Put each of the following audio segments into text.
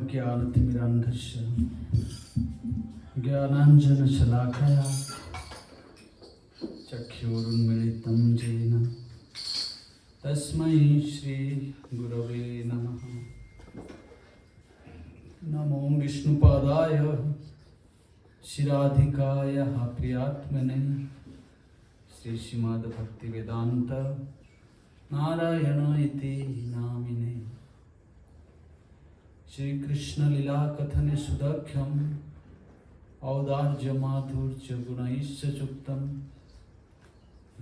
ज्ञानतिमिरान्धस्य ज्ञानाञ्जनशलाकया चक्षुरुन्मीलितं येन तस्मै श्रीगुरवे नमः। नमो विष्णुपादाय शिराधिकाय प्रियात्मने श्रीश्रीमद्भक्तिवेदान्त नारायण इति नामिने। श्री कृष्ण लीला कथने सुदख्यम औदार्य माधुर्य गुणैश्च युक्तम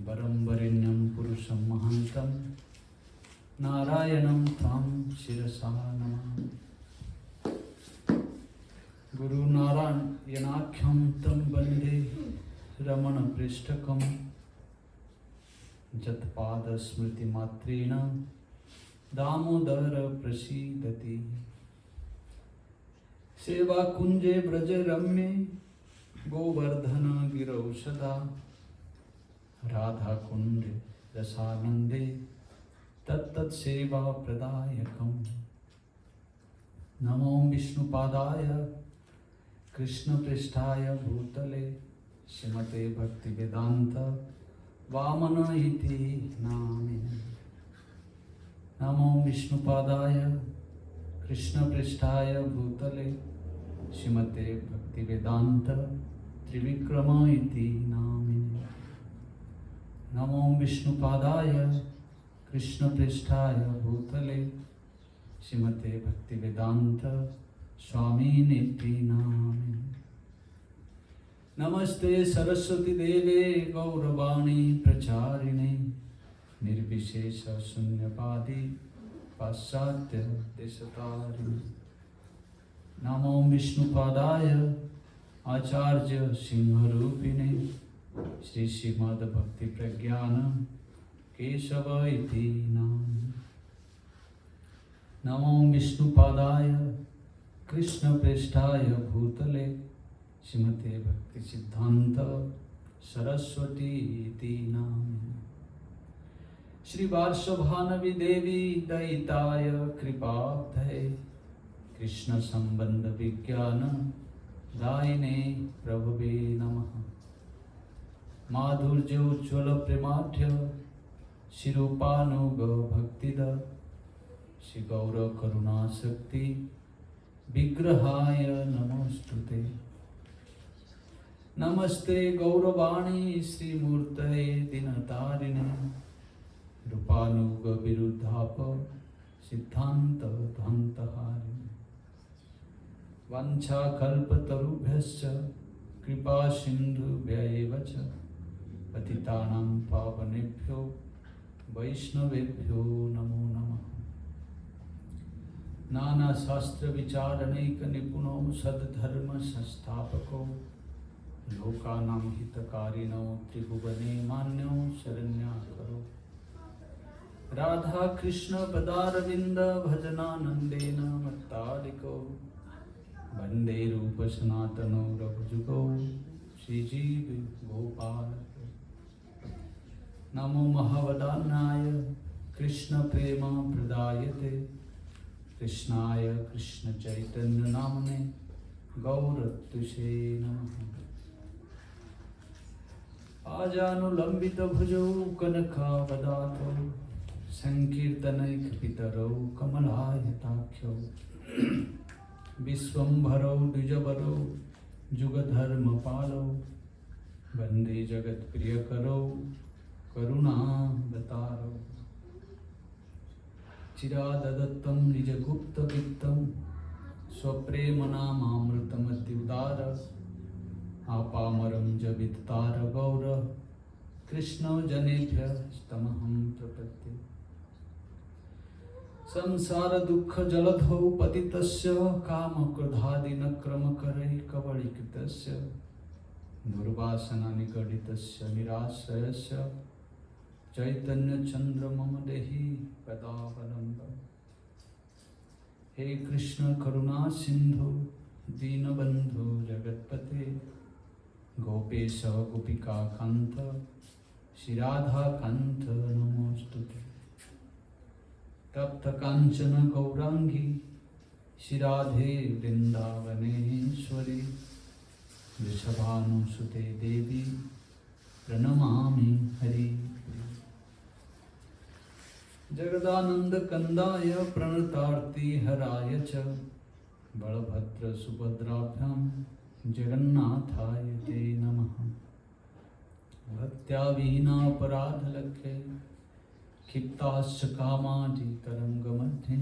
वरं वरेण्यं पुरुषं महान्तं नारायणं तं शिरसा नमामि। गुरु नारायणाख्यं तं वन्दे रमण पृष्ठकं जत्पाद स्मृति मात्रेण दामोदर प्रसीदति। सेवा कुंजे ब्रज रम्ये गोवर्धन गिरौ सदा राधा कुंडे रसानंदे तत्तत् सेवा प्रदायकम्। नमो विष्णुपादाय कृष्ण पृष्ठाय भूतले श्रीमते भक्तिवेदांत वामन इति नामिने। नमो विष्णुपादाय कृष्ण पृष्ठाय भूतले श्रीमते भक्तिवेदांत त्रिविक्रम इति नामिने। नमो विष्णुपादाय कृष्ण पृष्ठाय भूतले श्रीमते भक्तिवेदांत स्वामिनेति नामिने। नमस्ते सरस्वती देवे गौरवाणी प्रचारिणे निर्विशेष शून्यवादी पाश्चात्य देशतारिणे। नमो विष्णुपादाय आचार्य सिंहरूपिणे श्री श्रीमद् भक्ति प्रज्ञान केशव इति नामिने। नमो विष्णुपादाय कृष्ण पृष्ठाय भूतले श्रीमते भक्ति सिद्धांत सरस्वती इति नामिने। श्री वार्षभानवी देवी दयिताय कृपाब्धये कृष्ण संबंध विज्ञान दायिने प्रभवे नमः। माधुर्य उज्ज्वल प्रेमाढ्य शिरूपानुग भक्तिद श्री गौर करुणा शक्ति विग्रहाय नमोस्तुते। नमस्ते गौरवाणी श्रीमूर्तये दिनतारिणे रूपानुग विरुद्धाप सिद्धांत ध्वंतहारिणे। वंशा कल्पतरुभ्यश्च कृपा सिन्धुभ्यैव च पतितानां पावनेभ्यो वैष्णवेभ्यो नमो नमः। नाना शास्त्र विचारणैक निपुणो सद्धर्म संस्थापको लोकानां हितकारिणो त्रिभुवने मान्यो शरण्याकरो। राधा कृष्ण पदारविंद भजनानंदेन मत्तालिको वंदे रूप सनातनो रघुजुगो श्रीजीव गोपाल। नमो महावदान्याय कृष्ण प्रेम प्रदायते कृष्णाय कृष्ण चैतन्य नामने गौरत्युषे नमः। आजानुलंबित भुजौ कनकावदातो संकीर्तनैकपितरौ कमलायताख्यौ विश्वम्भरौ द्विजवरौ जुगधर्मपालौ वन्दे जगत्प्रियकरौ करुणावतारौ। चिराददत्तं निजगुप्तवित्तं स्वप्रेमनामामृतमत्युदार आपामरं जवित्तार गौर कृष्ण जनेभ्यस्तमहं प्रपद्ये। संसार दुःख जलधौ पतितस्य काम क्रोधादिनक्रमकरै कबलीकृतस्य दुर्वासना निगडितस्य निराश्रयस्य चैतन्य चंद्र मम देहि पदावलंबम्। हे कृष्ण करुणा सिंधु दीनबंधु जगत्पते गोपेश गोपिका कांत श्री राधा कांत नमोस्तुते। तप्त कांचन गौरांगी श्री राधे वृंदावनेश्वरी वृषभानुसुते देवी प्रणमामि हरि। जगदानंद कंदाय प्रणतार्ति हराय च बलभद्र सुभद्राभ्यां जगन्नाथाय ते नमः। भक्त्याविहीनापराधलक्षे क्षिप्ताश्च कामादितरङ्गमध्ये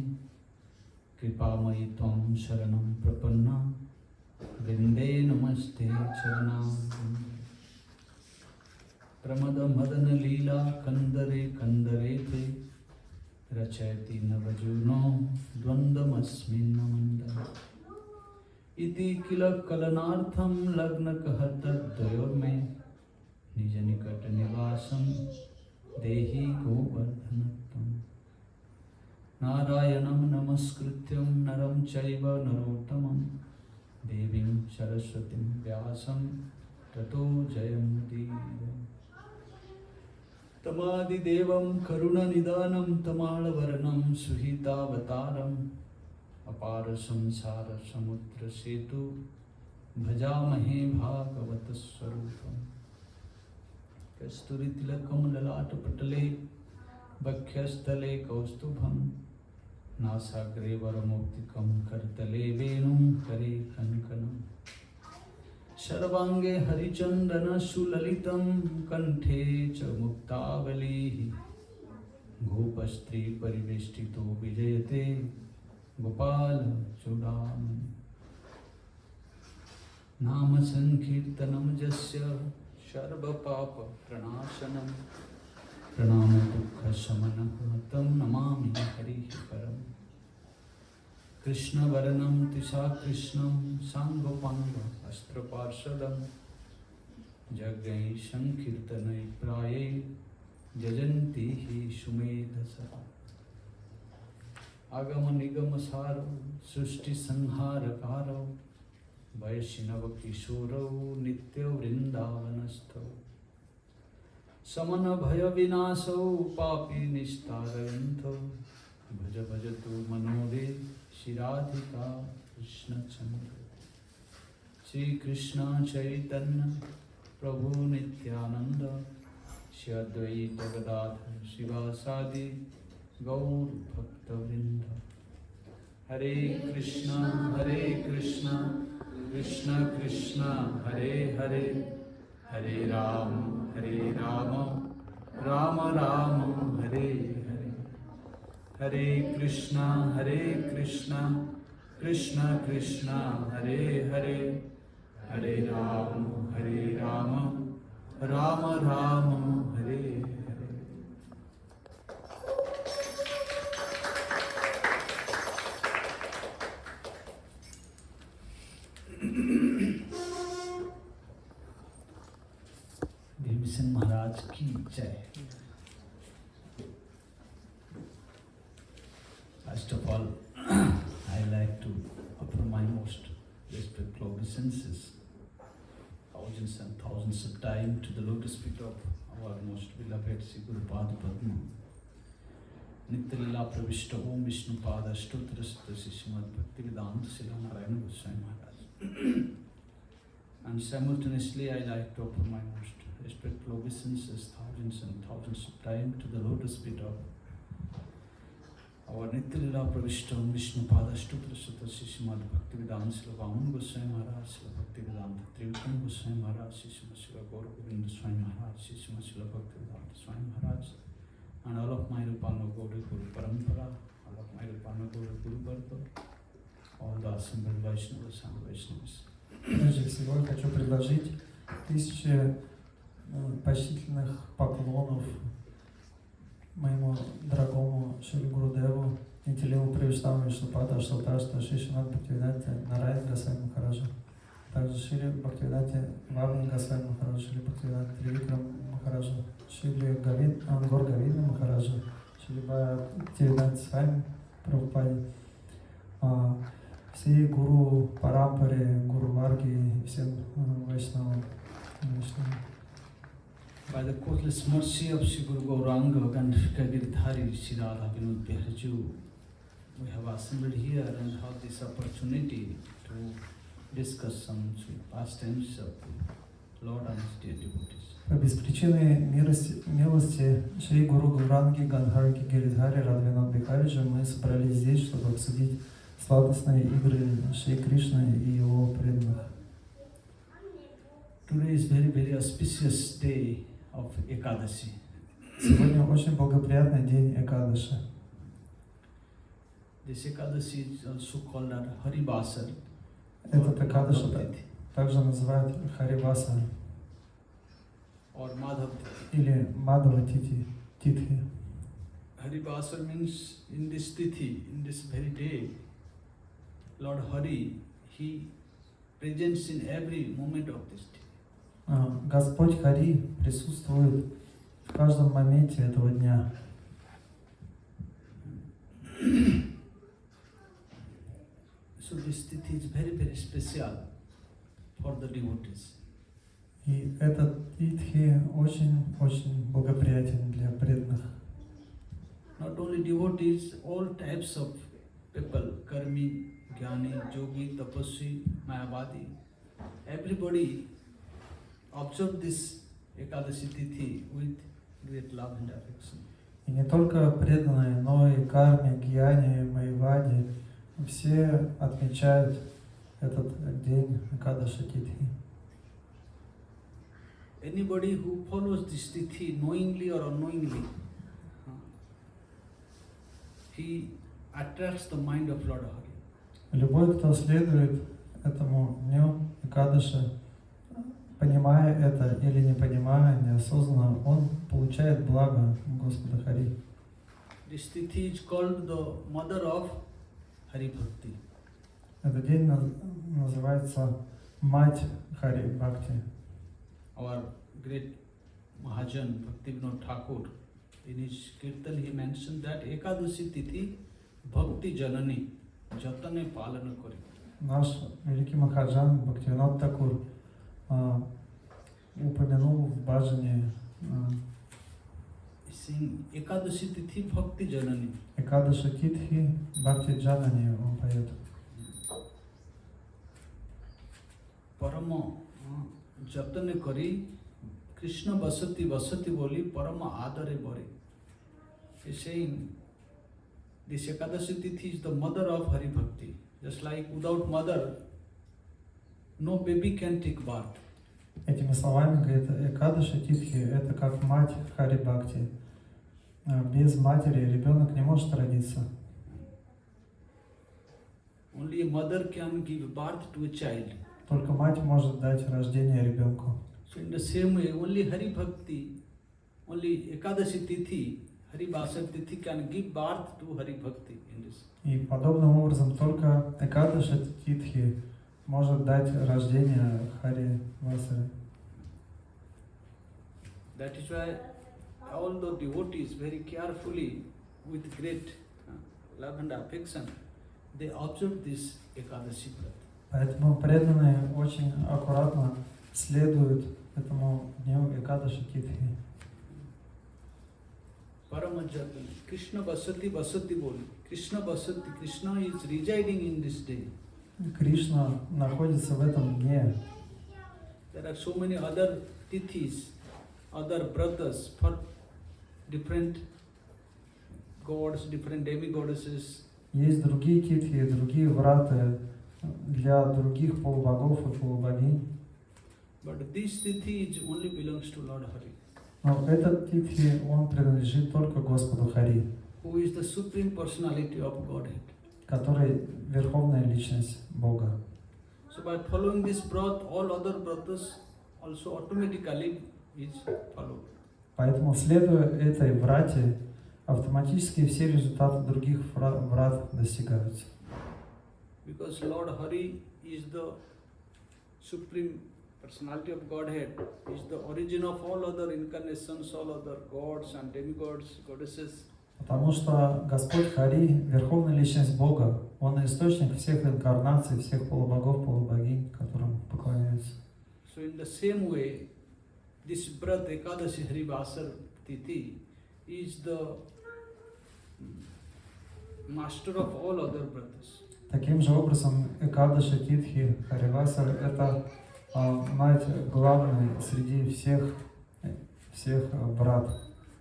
कृपामयि त्वं शरणं प्रपन्ना वृन्दे नमस्ते चरणां। प्रमद मदन लीला कंदरे कंदरे ते रचयति नवजूनो द्वन्द्वमस्मिन् मंद। इति किल कलनार्थं लग्नकहर्तद्वयोर्मे निज निकट निवासं देहि गोवर्धनत्वम्। नारायणं नमस्कृत्यं नरं चैव नरोत्तमं देवीं सरस्वतीं व्यासं ततो जयमुदीरये। तमादिदेवं करुणनिदानं तमालवर्णं सुहितावतारम् अपार संसार समुद्र सेतु भजामहे भागवत स्वरूपम्। कस्तूरितिलकं ललाटपटले बक्षस्थले कौस्तुभं नासाग्रे वरमौक्तिकं करतले वेणुं करे कङ्कणम्। सर्वांगे हरिचन्दन सुललितं कंठे च मुक्तावलीः। गोपस्त्री परिवेष्टितो विजयते गोपाल चूडामणि। नाम संकीर्तनं यस्य सर्वपाप प्रणाशनं प्रणाम दुःख शमनं तं नमामि हरिः परम्। कृष्णवर्णं तिसा कृष्णं साङ्गपाङ्ग अस्त्रपार्षदं यज्ञैः संकीर्तनैः प्रायैः यजन्ति हि सुमेधसः। आगम निगम सारो सृष्टि संहारकारो वैष्णव किशोरौ नित्य वृंदावनस्थौ। समन भय विनाशौ पापी निस्तारयन्तो भज भजतु मनोरे श्री राधिका कृष्ण चंद्र। श्री कृष्ण चैतन्य प्रभु नित्यानंद श्री अद्वैत गदाधर शिवासादि गौर भक्तवृंद। हरे कृष्णा कृष्ण कृष्ण हरे हरे हरे राम राम राम हरे हरे। हरे कृष्णा कृष्ण कृष्ण हरे हरे हरे राम राम राम हरे हरे। भीमसेन महाराज की जय। First of all, I like to offer my most respectful obeisances, thousands and thousands of times to the lotus feet of our most beloved Sri Guru Pada Padma. Nityalila Pravishta Om Vishnu Pada Ashtotra Sutta Srimad Bhaktivedanta Srila Narayana Goswami Maharaj. And simultaneously, I like to offer my most respectful obeisances, thousands and thousands of times to the lotus feet of our Nityalila Pravishta Vishnu Pada Ashtotra Sutta Srimad Bhaktivedanta Srila Vaman Goswami Maharaj, Srila Bhaktivedanta Trivikram Goswami Maharaj, Srila Gaura Govinda Swami Maharaj, Srila Bhaktivedanta Swami Maharaj, and all of my Rupano Gauri Guru Parampara, all of my Rupano Gauri Guru Varga, all the assembled Vaishnavas and Vaishnavas. Прежде всего, я хочу предложить 1000 почтительных поклонов моему дорогому Шри Гурудеву, Нитилеву Привиштаму Вишнупада Ашталташта Шишимад Бхактивиданте Нарайан Госвами Махараджа, также Шри Бхактивиданте Варни Госвами Махараджа, Шри Бхактивиданте Тривикрам Махараджа, Шри Ангор Говинда Махараджа, Шри Бхактивиданте Свами Прабхупаде, всей гуру Парампаре, гуру Варги и всем Вайшнавам. By the countless mercy of Sri Guru Gauranga, Gandhika Giridhari, Sri Radha Vinod Biharju, we have assembled here and have this opportunity to discuss some sweet pastimes of the Lord and His dear devotees. По беспричинной милости Шри Гуру Гауранги Гандхарки Гиридхари Радхвинод Бихариджи мы собрались здесь, чтобы обсудить сладостные игры Шри Кришны и его преданных. Today is very auspicious day of Ekadashi. Сегодня очень благоприятный день Экадаши. This Ekadashi is also called as Harivasar. Этот Экадаши также называют Хариваса or Madhav. или Мадхава Титхи. Harivasar means in this Tithi, in this very day, Lord Hari, He presents in every moment of this day. Господь Хари присутствует в каждом моменте этого дня. So this Tithi is very special for the devotees. И этот Титхи очень благоприятен для преданных. Not only devotees, all types of people, karmi, jnani, yogi, tapasvi, mayavadi, everybody observe this Ekadashi Tithi with great love and affection. И не только преданные, но и карми, гьяни, майвади, все отмечают этот день Экадаши Титхи. Anybody who follows this Tithi knowingly or unknowingly, he attracts the mind of Lord Hari. Любой, кто следует этому дню Экадаши, понимая это или не понимая, неосознанно, он получает благо Господа Хари. This Tithi is called the mother of Hari Bhakti. Этот день называется Мать Хари Бхакти. Our great Mahajan Bhaktivinoda Thakur, in his Kirtan he mentioned that Ekadashi Tithi Bhakti Janani Jatane Palana Kori. Наш великий Махаджан Бхактивинод Такур упомянул в баджане Saying Ekadashi Tithi Bhakti Janani. Экадаши Титхи Бхакти Джанани он поет. Parama Jatane Kori Krishna Vasati Boli Parama Adare Bari. He's saying this Ekadashi Tithi is the mother of Hari Bhakti. Just like without mother, no baby can take birth. Этими словами говорит, Экадаши Титхи это как мать Хари Бхакти. Без матери ребенок не может родиться. Only a mother can give birth to a child. Только мать может дать рождение ребенку. So in the same way, only Hari Bhakti, only Ekadashi Tithi, Hari Vasar Tithi can give birth to Hari Bhakti in this. И подобным образом только Экадаши Титхи может дать рождение Хари Васаре. That is why all the devotees very carefully, with great love and affection, they observe this Ekadashi Vrat. Поэтому преданные очень аккуратно следуют этому дню Экадаши Титхи. Paramajjati, Krishna Vasati Boli. Krishna Vasati, Krishna is residing in this day. Кришна находится в этом дне. There are so many other tithis, other brothers for different gods, different demigoddesses. Есть другие титхи, другие враты для других полубогов и полубогинь. But this tithi only belongs to Lord Hari. Но этот титхи, он принадлежит только Господу Хари, Who is the supreme personality of Godhead. который верховная личность Бога. So by following this brat, all other bratas also automatically is followed. Поэтому, следуя этой врате, автоматически все результаты других врат достигаются. Because Lord Hari is the supreme personality of Godhead, is the origin of all other incarnations, all other gods and demigods, goddesses. Потому что Господь Хари, верховная личность Бога, Он источник всех инкарнаций, всех полубогов, полубогинь, которым поклоняются. So in the same way, this Brat Ekadashi Hari Vasar Tithi is the master of all other brothers. Таким же образом, Экадаши, Титхи, Харивасар – это мать главный среди всех брат.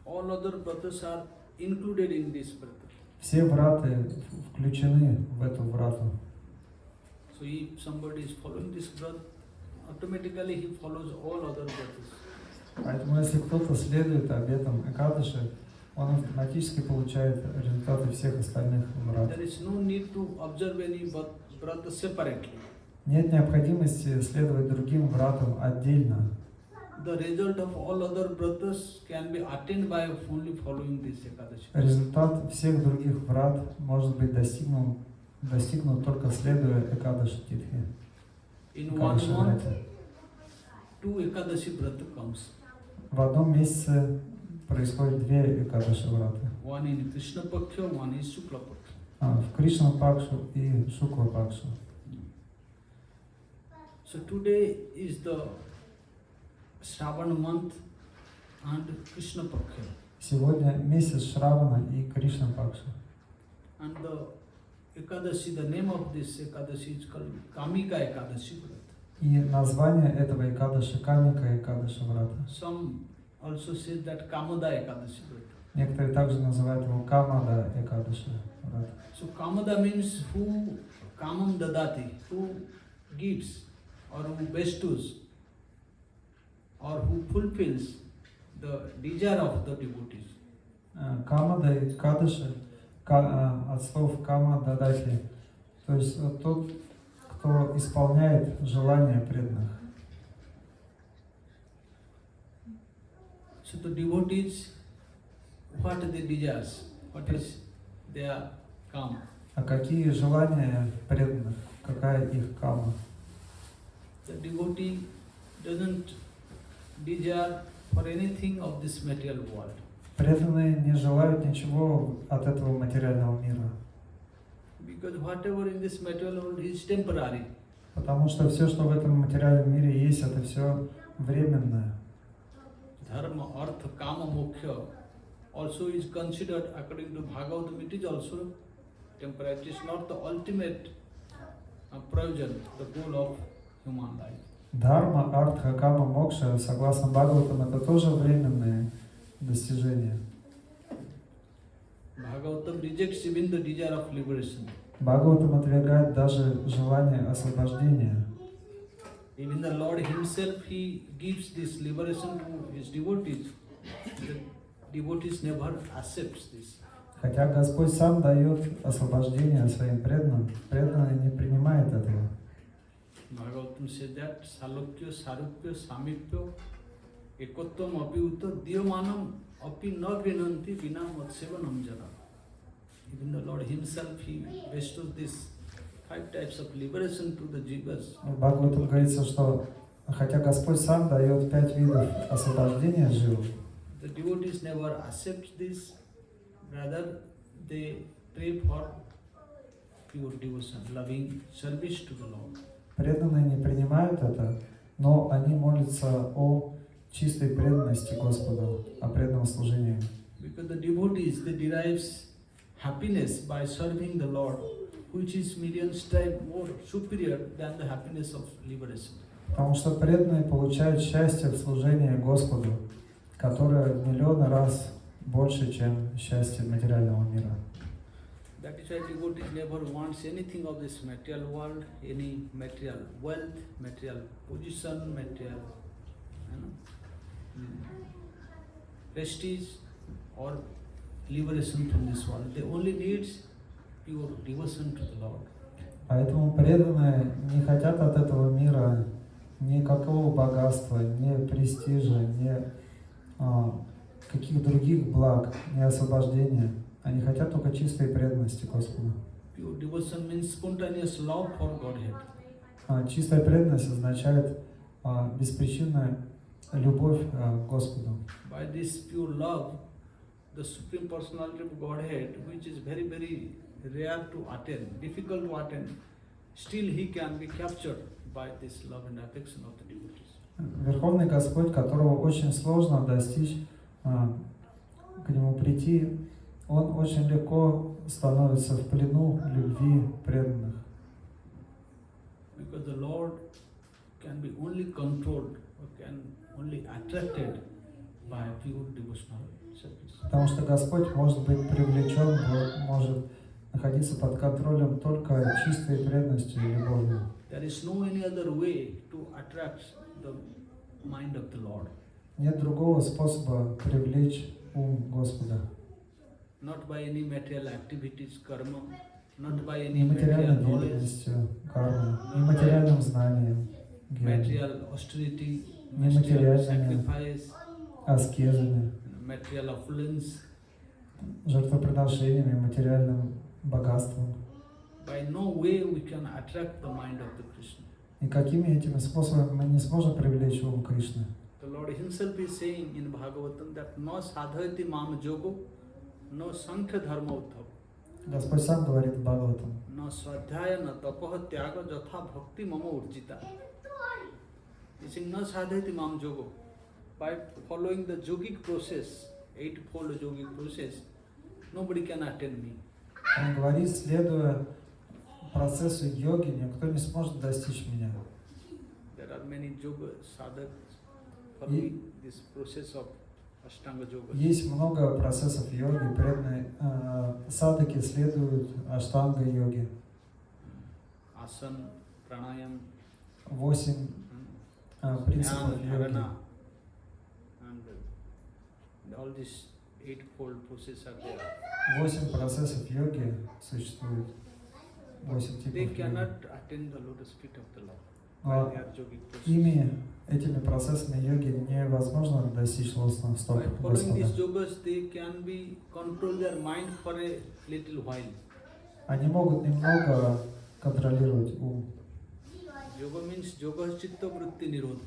All other brothers are included in this brother. Все браты включены в эту брату. So if somebody is following this brother, automatically he follows all other brothers. Поэтому если кто-то следует обетам Экадаши, он автоматически получает результаты всех остальных брат. There is no need to observe any brother separately. Нет необходимости следовать другим братам отдельно. The result of all other brothers can be attained by only following this Ekadashi. Результат всех других брат может быть достигнут только следуя Экадаши Титхи. In 1 month, 2 Ekadashi brata comes. В одном месяце происходит две Экадаши браты. One in Krishna Paksha, one is Shukla Paksha. В Кришна Пакшу и Шукла Пакшу. So today is the Shravan month and Krishna Paksha. Сегодня месяц Шравана и Кришна Пакша. And the Ekadashi, the name of this Ekadashi is called Kamika Ekadashi Vrata. И название этого Экадаши Камика Экадаши Врата. Some also say that Kamada Ekadashi Vrata. Некоторые также называют его Камада Экадаши Врата. So Kamada means who Kamam Dadati, who gives or who bestows or who fulfills the desire of the devotees. Камада Экадаши от слов Кама Дадати, то есть тот, кто исполняет желания преданных. So the devotees, what are the desires? What is their kama? А какие желания преданных? Какая их кама? The devotee doesn't desire for anything of this material world. Преданные не желают ничего от этого материального мира. Because whatever in this material world is temporary. Потому что все, что в этом материальном мире есть, это все временное. Dharma, artha, kama, moksha also is considered according to Bhagavatam, it is also temporary. It is not the ultimate prayojan, the goal of human life. Дхарма, артха, кама, мокша, согласно Бхагаватам, это тоже временные достижения. Bhagavatam rejects even the desire of liberation. Бхагаватам отвергает даже желание освобождения. Even the Lord Himself, He gives this liberation to His devotees. The devotees never accepts this. Хотя Господь сам дает освобождение своим преданным, преданные не принимают этого. Bhagavatam says that Salokya, Sarupya, Samipya, Ekottam api utto diyamanam api na vinanti vina matsevanam jana. Even the Lord Himself, He bestows this 5 types of liberation to the jivas. В Бхагаватам говорится, что хотя Господь сам дает 5 видов освобождения живым, The devotees never accept this, rather they pray for pure devotion, loving service to the Lord. преданные не принимают это, но они молятся о чистой преданности Господу, о преданном служении. Because the devotees, they derives happiness by serving the Lord, which is million times more superior than the happiness of liberation. Потому что преданные получают счастье в служении Господу, которое в миллионы раз больше, чем счастье материального мира. That is why devotee never wants anything of this material world, any material wealth, material position, material prestige or liberation from this world. They only needs pure devotion to the Lord. Поэтому преданные не хотят от этого мира никакого богатства, ни престижа, ни каких других благ, ни освобождения. Они хотят только чистой преданности Господу. Pure devotion means spontaneous love for Godhead. Чистая преданность означает беспричинная любовь к Господу. By this pure love, the Supreme Personality of Godhead, which is very, very rare to attain, difficult to attain, still He can be captured by this love and affection of the devotees. Верховный Господь, которого очень сложно достичь, к Нему прийти, Он очень легко становится в плену любви преданных. Because the Lord can be only controlled or can only attracted by pure devotional service. Потому что Господь может быть привлечен, может находиться под контролем только чистой преданностью и любовью. There is no any other way to attract the mind of the Lord. Нет другого способа привлечь ум Господа. Not by any material activities, karma, not by any Не материальной material knowledge, деятельностью, кармой, не материальным знанием, material austerity, Не material материальными sacrifice, аскезами, material affluence. жертвоприношениями, материальным богатством. By no way we can attract the mind of the Krishna. И какими этими способами мы не сможем привлечь ум Кришны? The Lord Himself is saying in Bhagavatam that no sadhayati mam yogo, no sankhya dharma uttava, Господь сам говорит в Бхагаватам. no swadhyaya na tapaha tyaga jatha bhakti mama urjita. He is saying no sadhayati mam yogo. By following the yogic process, eightfold yogic process, nobody can attain me. Он говорит, следуя процессу йоги, никто не сможет достичь меня. There are many yoga sadhaks following this process of Ashtanga yoga. Есть много процессов йоги, преданные садхаки следуют аштанга йоги. Asana, pranayam, 8 принципов dhyana, йоги. dharana, and all these eightfold processes are there. 8 процессов йоги существует. 8 They типов йоги. cannot attain the lotus feet of the Lord А by their yogic process. этими процессами йоги невозможно достичь лотосных стоп By following these Господа. yogas, they can be control their mind for a little while. Они могут немного контролировать ум. Yoga means yoga chitta vritti nirodha.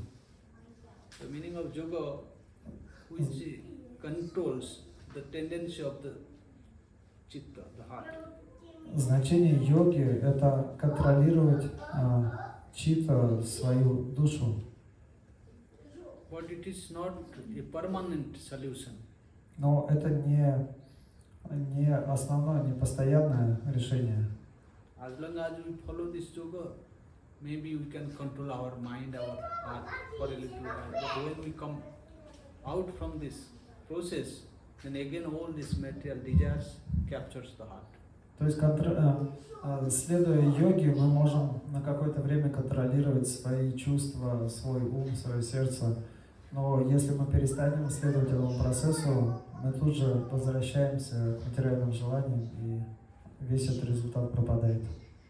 The meaning of yoga, which controls the tendency of the chitta, the heart. Значение йоги – это контролировать чита, свою душу. But it is not a permanent solution. Но это не основное, не постоянное решение. As long as we follow this yoga, maybe we can control our mind, our heart for a little while. But when we come out from this process, then again all this material desires captures the heart. То есть, следуя йоге, мы можем на какое-то время контролировать свои чувства, свой ум, свое сердце. Но если мы перестанем следовать этому процессу, мы тут же возвращаемся к материальным желаниям, и весь этот результат пропадает.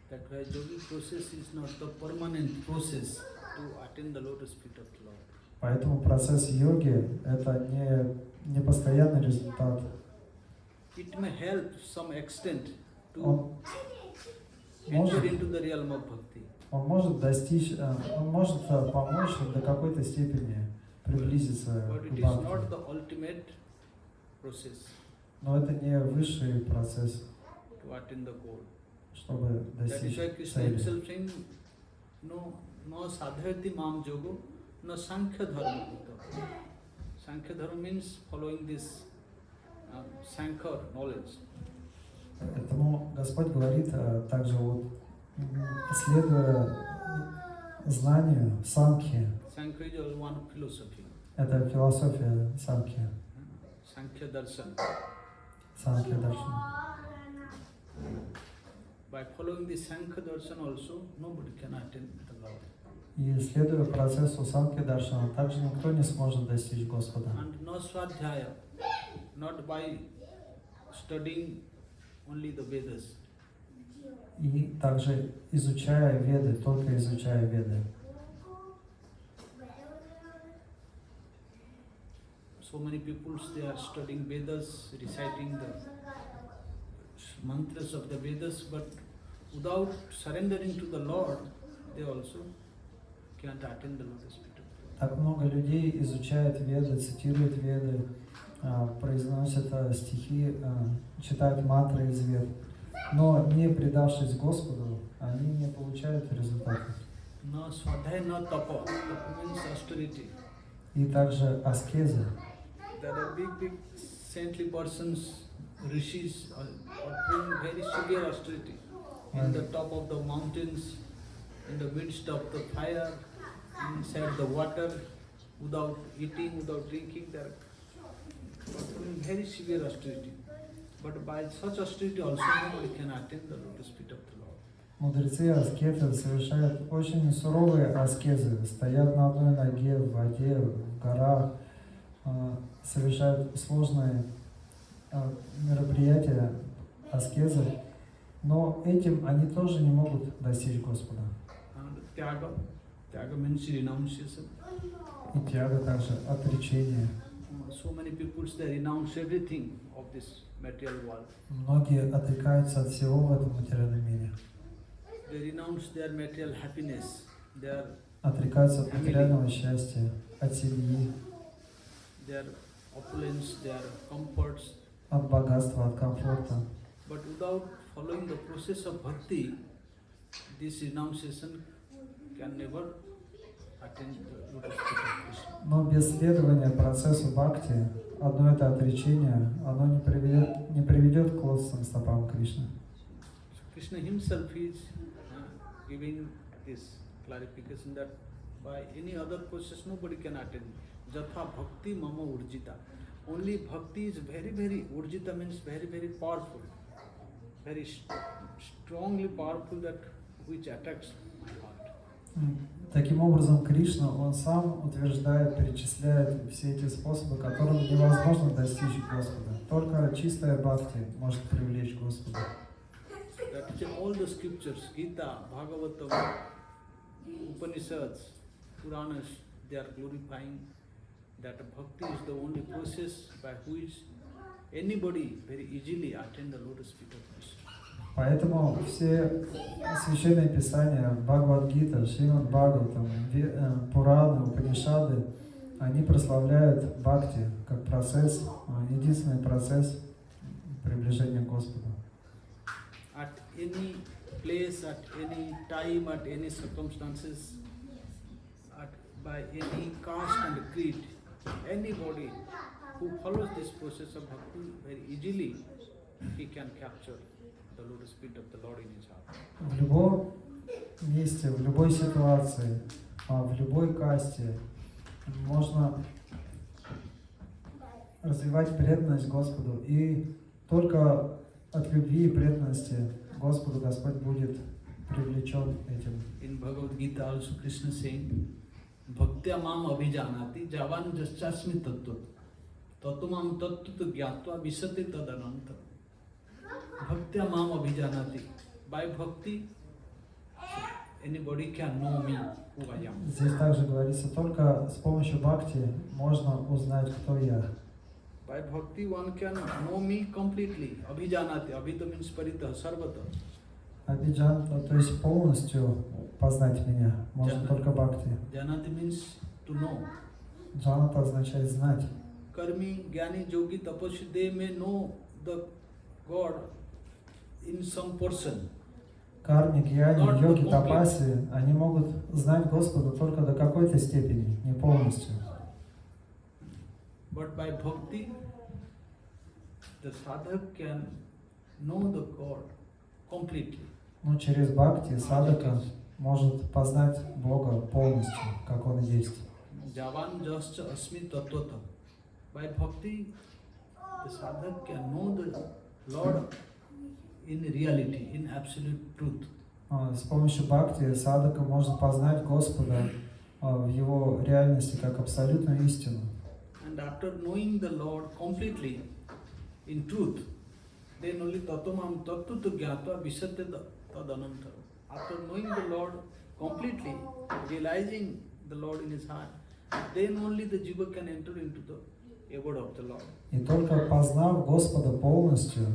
That's why yogic process is not the permanent process to attain the lotus feet of the Lord. Поэтому процесс йоги – это не постоянный результат. It may help to some extent to Он enter может, into the realm of bhakti. он может помочь до какой-то степени приблизиться But к it is бхакти. not the ultimate process Но это не высший процесс, to attain the goal. чтобы That is достичь why Krishna цели. himself saying, no sadhayati mam yogo, no sankhya dharma. Sankhya dharma means following this sankhya knowledge. Поэтому Господь говорит также следуя знанию санkhya. Sankhya is only one philosophy. Это философия санkhya, Sankhya darshan. санkhya даршана. By following this sankhya darshan also, nobody can attain the Lord. И следуя процессу санkhya даршана, также никто не сможет достичь Господа. And no swadhyaya, not by studying only the Vedas. И также изучая Веды, только изучая Веды. So many people, they are studying Vedas, reciting the mantras of the Vedas, but without surrendering to the Lord, they also can't attain the lotus feet of the Lord. Так много людей изучают Веды, цитируют Веды, произносят стихи, читают мантры из Вед, но не предавшись Господу, они не получают результатов. No swadhyaya, no tapa. Tapa means austerity. И также аскеза. There are big saintly persons, rishis are doing very severe austerity in the top of the mountains, in the midst of the fire, inside the water, without eating, without drinking. They are performing very severe austerity. But by such austerity also nobody can attain the lotus feet of the Lord. Мудрецы и аскеты совершают очень суровые аскезы, стоят на одной ноге в воде, в горах, совершают сложные мероприятия, аскезы, но этим они тоже не могут достичь Господа. Tyaga means renunciation. И тяга также отречение. So many people they renounce everything of this material world. Многие отрекаются от всего в этом материальном мире. They renounce their material happiness, their Отрекаются от материального счастья, от семьи, their opulence, their comforts. от богатства, от комфорта. But without following the process of bhakti, this renunciation can never attain the lotus feet of Krishna. Но без следования процессу бхакти, одно это отречение, оно не приведет к лотосным стопам Кришны. So Krishna himself is giving this clarification that by any other process nobody can attain. Jatha bhakti mama urjita. Only bhakti is very, very, urjita means very, very powerful. Very strongly powerful, that which attacks my heart. Таким образом, Кришна, он сам утверждает, перечисляет все эти способы, которым невозможно достичь Господа. Только чистая бхакти может привлечь Господа. That is all the scriptures, Gita, Bhagavatam, Upanishads, Puranas, they are glorifying that bhakti is the only process by which anybody very easily attain the lotus feet of Krishna. Поэтому все священные писания, Бхагавад-гита, Шримад Бхагаватам, Пураны, Упанишады, они прославляют бхакти как процесс, единственный процесс приближения к Господу. At any place, at any time, at any circumstances, by any caste and creed, anybody who follows this process of bhakti very easily, he can capture the lotus feet of the Lord in his heart. В любом месте, в любой ситуации, в любой касте можно развивать преданность Господу, и только от любви и преданности Господу Господь будет привлечен этим. In Bhagavad Gita also Krishna saying, Bhaktya mam abhijanati javan jaschasmi tattva tattvamam tattva gyatva visate tadananta. Bhaktya mam abhijanati. By bhakti, anybody can know me, who I am. Здесь также говорится, только с помощью бхакти можно узнать, кто я. By bhakti one can know me completely. Abhijanati. Abhita means parita, sarvata. Абиджан, то есть полностью познать меня можно только бхакти. Janati means to know. Джаната означает знать. Karmi, Gyani, Yogi, Tapasvi, they may know the God in some portion. Карми, гьяни, йоги, тапаси, они могут знать Господа только до какой-то степени, не полностью. But by bhakti, the sadhak can know the God completely. Но через бхакти садака может познать Бога полностью, как Он есть. Javan jascha asmi tattvata. By bhakti, the sadhak can know the Lord in reality, in absolute truth. С помощью бхакти садака может познать Господа в Его реальности как абсолютную истину. And after knowing the Lord completely, in truth, then only tattvamam tattva gyatva visate tadananta. After knowing the Lord completely, realizing the Lord in his heart, then only the jiva can enter into the abode of the Lord. И только познав Господа полностью,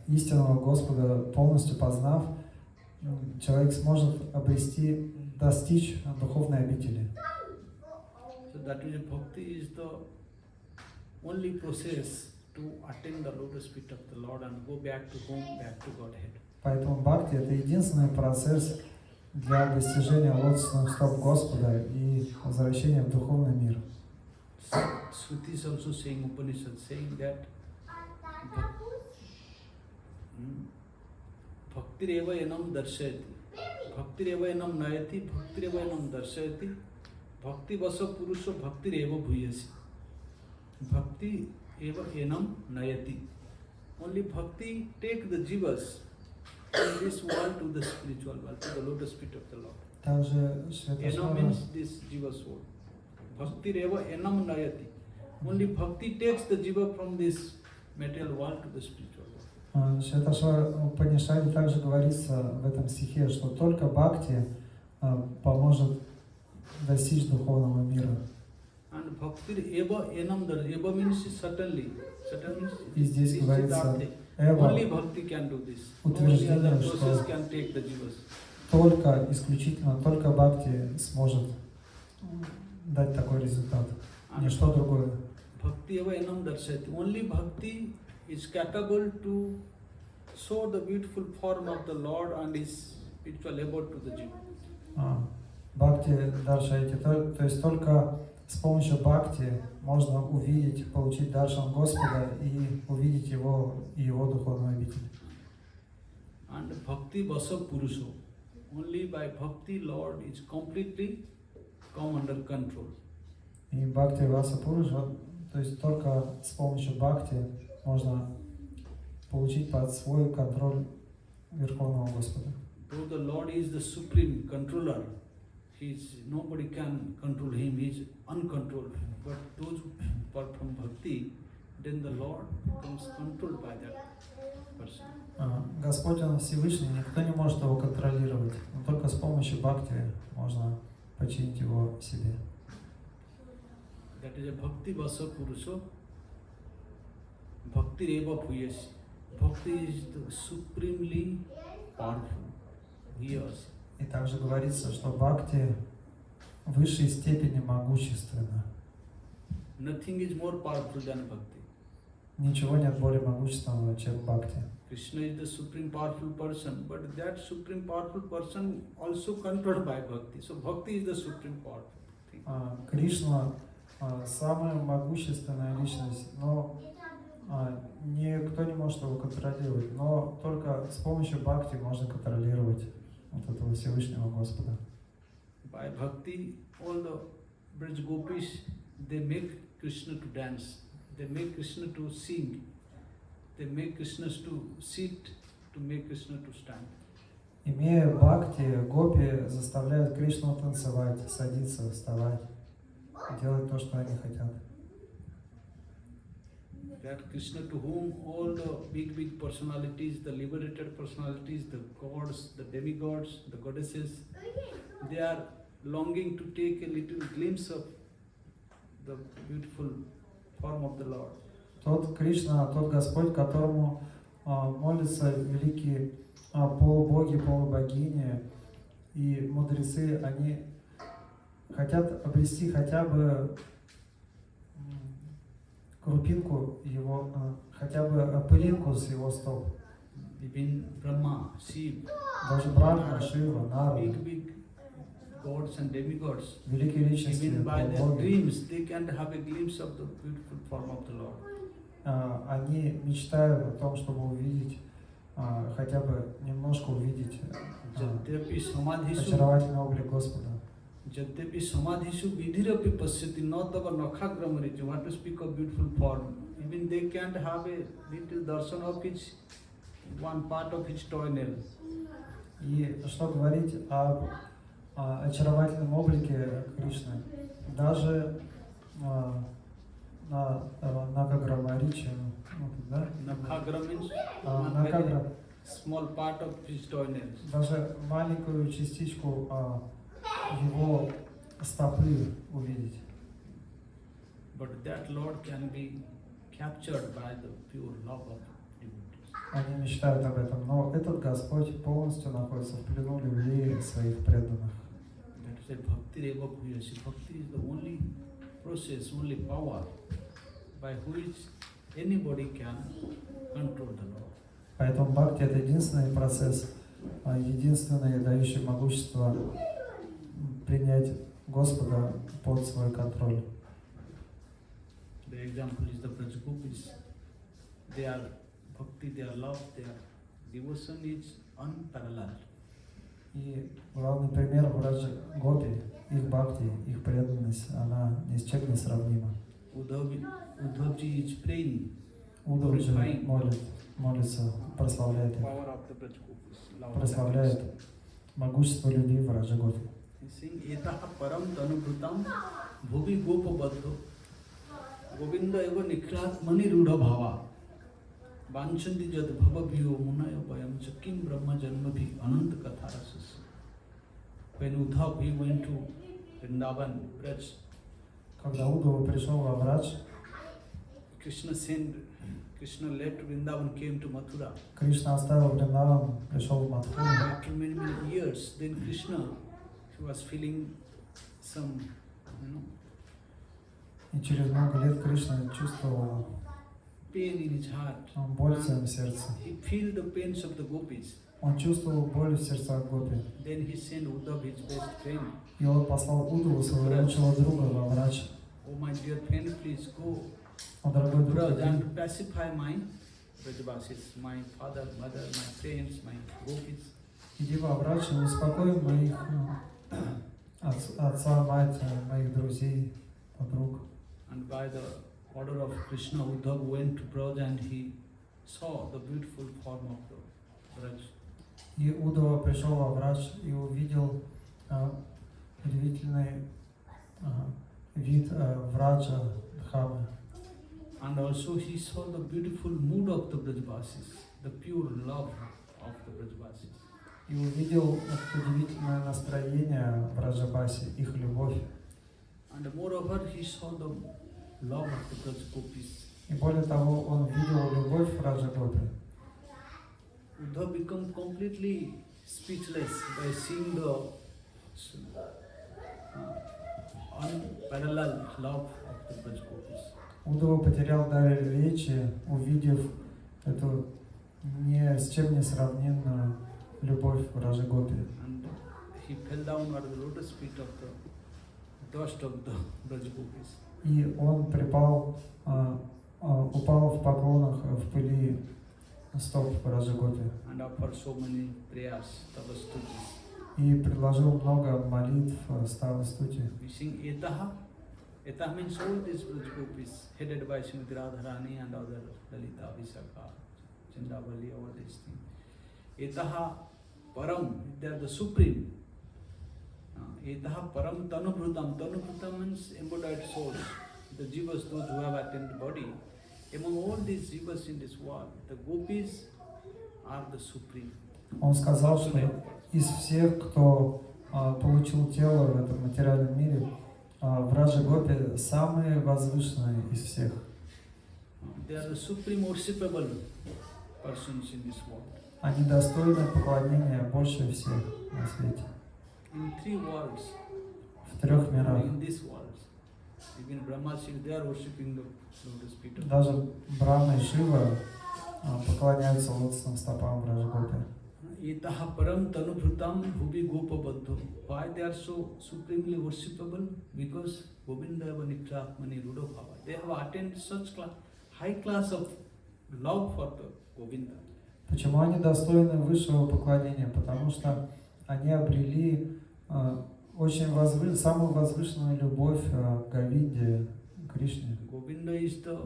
истинного Господа полностью познав, человек сможет достичь духовной обители. So that is bhakti is the only process to attain the lotus feet of the Lord and go back to home, back to Godhead. Поэтому бхакти — это единственный процесс для достижения лотосных стоп Господа и возвращения в духовный мир. Shruti is also saying, Upanishad saying that Bhaktireva enam darshayati. Bhaktireva enam nayati. Bhaktireva enam darshayati. Bhakti vasa purusha bhaktireva bhuyasi. Bhakti eva enam nayati. Only bhakti take the jivas from this world to the spiritual world, to the lotus feet of the Lord. Также Enam Шветашвара, means this jiva soul. Bhaktireva enam nayati. Only bhakti takes the jiva from this material world to the spiritual world. Шветашвара Упанишаде также говорится в этом стихе, что только бхакти поможет достичь духовного мира. And bhakti eva enam dar. Eva means certainly. Certainly means И здесь говорится only эва, bhakti can do this. утверждение, Only other что process can take the jivas. только, исключительно, только бхакти сможет дать такой результат. Ничто другое. Bhakti eva enam darshayati. Only bhakti is capable to show the beautiful form of the Lord and his spiritual abode to the jiva. Бхакти даршайти, то есть только с помощью бхакти можно увидеть, получить даршан Господа и увидеть его и его духовную обитель. And bhakti vasa purusho. Only by bhakti Lord is completely come under control. И бхакти васа пуруша, то есть только с помощью бхакти можно получить под свой контроль Верховного Господа. Though the Lord is the supreme controller, nobody can control him, he is uncontrolled. But those who perform bhakti, then the Lord becomes controlled by that person. Господь, Он Всевышний, никто не может его контролировать, но только с помощью бхакти можно подчинить его себе. That is a bhakti vasa purusho, bhakti reva bhuyasi. Bhakti is the supremely powerful. Yes. И также говорится, что бхакти в высшей степени могущественно. Nothing is more powerful than bhakti. Ничего нет более могущественного, чем бхакти. Krishna is the supreme powerful person, but that supreme powerful person also controlled by bhakti. So bhakti is the supreme powerful thing. Кришна самая могущественная личность, но никто не может его контролировать, но только с помощью бхакти можно контролировать вот этого Всевышнего Господа. By bhakti, all the Braj gopis, they make Krishna to dance, they make Krishna to sing, they make Krishna to sit, to make Krishna to stand. Имея бхакти, гопи заставляют Кришну танцевать, садиться, вставать, делать то, что они хотят. That Krishna to whom all the big personalities, the liberated personalities, the gods, the demigods, the goddesses, they are longing to take a little glimpse of the beautiful form of the Lord. Тот Кришна, тот Господь, которому молятся великие полубоги, полубогини и мудрецы, они хотят обрести хотя бы крупинку его, хотя бы пылинку с его стоп. Even Brahma, Shiva, Даже Брахма, Шива, Нарада, big gods and demigods, великие личности, even by their полубоги, dreams, they can't have a glimpse of the beautiful form of the Lord. они мечтают о том, чтобы увидеть, хотя бы немножко увидеть Jadyapi samadhisu, очаровательный облик Господа. Jadyapi samadhisu vidhirapi pasyati natava nakhagramaritu. Want to speak of beautiful form. Even they can't have a little darshan of his, one part of his toenail. И что говорить об очаровательном облике Кришны? Даже на Накаграмариче, да? Nakhagra means Накагра, small part of his toenails. даже маленькую частичку его стопы увидеть. But that Lord can be captured by the pure love of devotees. Они мечтают об этом, но этот Господь полностью находится в плену любви своих преданных. That is a bhakti reva bhuyasi. Bhakti is the only process, only power by which anybody can control the Lord. Поэтому бхакти — это единственный процесс, единственный дающий могущество принять Господа под свой контроль. The example is the Braj gopis. their bhakti, their love, their devotion is unparalleled. И главный пример Браджа Гопи, их бхакти, их преданность, она ни с чем не сравнима. Uddhavji is praying, Удавджи молится, прославляет их, power of the Braj Gopis, прославляет могущество любви Браджа Гопи. He sing etaha param tanubhutam bhuvi gopa baddho Govinda eva nikrat mani rudha bhava Vanchanti jad bhavabhiyo munaya vayam chakim brahma janmabhi ananta katharasas. When Uddhav he went to Vrindavan, Braj, Когда Удава пришел во Брадж, Krishna left Vrindavan, came to Mathura. Кришна оставил Вриндаван, пришел в Мадхуру. After many years, then Krishna, he was feeling some, И через много лет Кришна чувствовал pain in his heart. боль в своем сердце. He felt the pains of the gopis. Он чувствовал боль в сердцах Гопи. Then he sent Uddhav, his best friend. И он послал Удаву, своего лучшего друга, во Брадж. Oh my dear friend, please go. О, дорогой друг, Braj, and to pacify my Brajavasis, my father, mother, my friends, my gopis. иди во Брадж и успокой моих отца, мать, моих друзей, подруг. And by the order of Krishna, Uddhav went to Braj and he saw the beautiful form of the Braj. И Удава пришел во Брадж и увидел удивительный вид Враджа Дхамы. And also he saw the beautiful mood of the Brajavasis, the pure love of the Brajavasis. И увидел это удивительное настроение Браджабаси, их любовь. And moreover, he saw the love of the Braj Gopis. И более того, он видел любовь Браджа Гопи. Uddhav became completely speechless by seeing the unparalleled love of the Braj Gopis. Удава потерял дар речи, увидев эту ни с чем не сравненную любовь Браджа Гопи. And he fell down at the lotus feet of the dust of the Braj Gopis. И он упал в поклонах в пыли стоп Браджа Гопи. And offered so many prayers, tapastutis. И предложил много молитв, ставастути. We sing Etaha. Etaha means all these Braj Gopis, headed by Srimati Radharani and other Lalita, Visakha, Chandravali, all these things. Etaha Param, they are the supreme. Etaha Param Tanubhrutam. Tanubhrutam means embodied souls. The jivas, those who have attained body. Among all these jivas in this world, the gopis are the supreme. Он сказал, что из всех, кто получил тело в этом материальном мире, Браджа Гопи самые возвышенные из всех. They are the supreme worshipable persons in this world. Они достойны поклонения больше всех на свете. In three worlds, В трех мирах. in this world, even Brahma, Shiva, they are worshipping the lotus feet of Даже Брахма и Шива поклоняются лотосным стопам Браджа Гопи. Etaha param tanubhrutam bhuvi gopa baddho. Why they are so supremely worshipable? Because Govinda eva nikrat mani ruda bhava. They have attained such high class of love for the Govinda. Почему они достойны высшего поклонения? Потому что они обрели самую возвышенную любовь к Говинде, Кришне. Govinda is the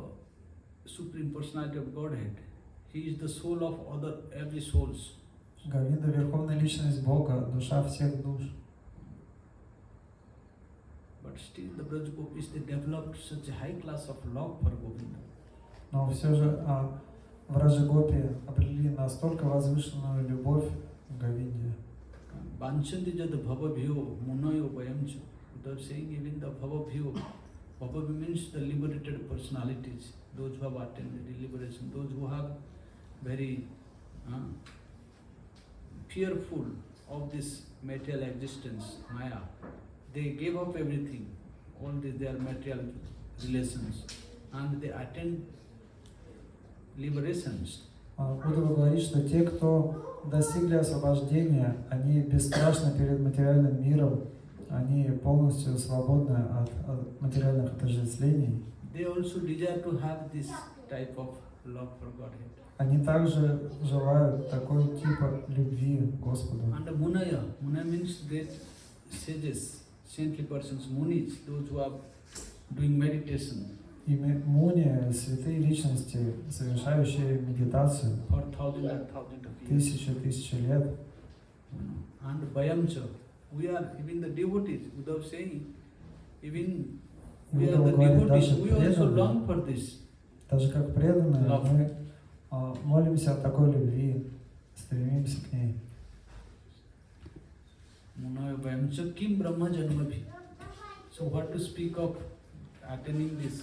supreme personality of Godhead. He is the soul of every souls. Говинда – верховная личность Бога, душа всех душ. But still the Braj Gopis, they developed such a high class of love for Govinda. Но все же Браджа Гопи обрели настолько возвышенную любовь к Говинде. Vanchanti jad bhavabhiyo munayo vayamcha. They're saying even the bhavabhiyo. Bhavabhiyo means the liberated personalities, those who have attained the liberation, those who have very fearful of this material existence, Maya. They gave up everything, all their material relations, and they attained liberations. Будда говорит, что те, кто достигли освобождения, они бесстрашны перед материальным миром, они полностью свободны от материальных отождествлений. They also desire to have this type of love for Godhead. Они также желают такой типа любви к Господу. And the Munaya means great sages, saintly persons, munis, those who are doing meditation. И муни, святые личности, совершающие медитацию For thousands of years. тысячи лет. And Vayamcha, we are even the devotees, without saying, even we are the devotees, we also long for this. Даже как преданные, мы молимся о такой любви, стремимся к ней. Munaya Vayamcha kim Brahma Janmabhi. So what to speak of attaining this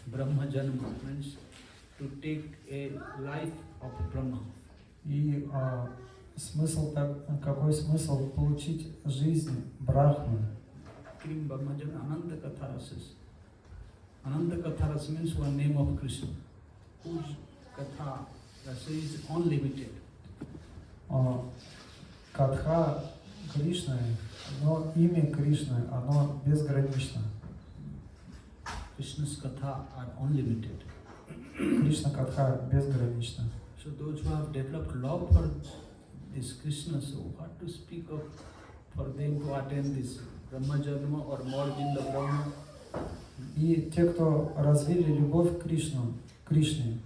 Brahma Janma means to take a life of Brahma. И смысл, какой смысл получить жизнь Брахмы? Kim Brahma Janma Ananta Katharasas. Ananta Katharas means one name of Krishna, whose Katha rasa is unlimited. Катха Кришны, но имя Кришны, оно безгранично. Krishna's Katha are unlimited. Кришна Катха безгранична. So those who have developed love for this Krishna, so what to speak of for them to attain this Brahma Janma or merge in the Brahma? И те, кто развили любовь к Кришне,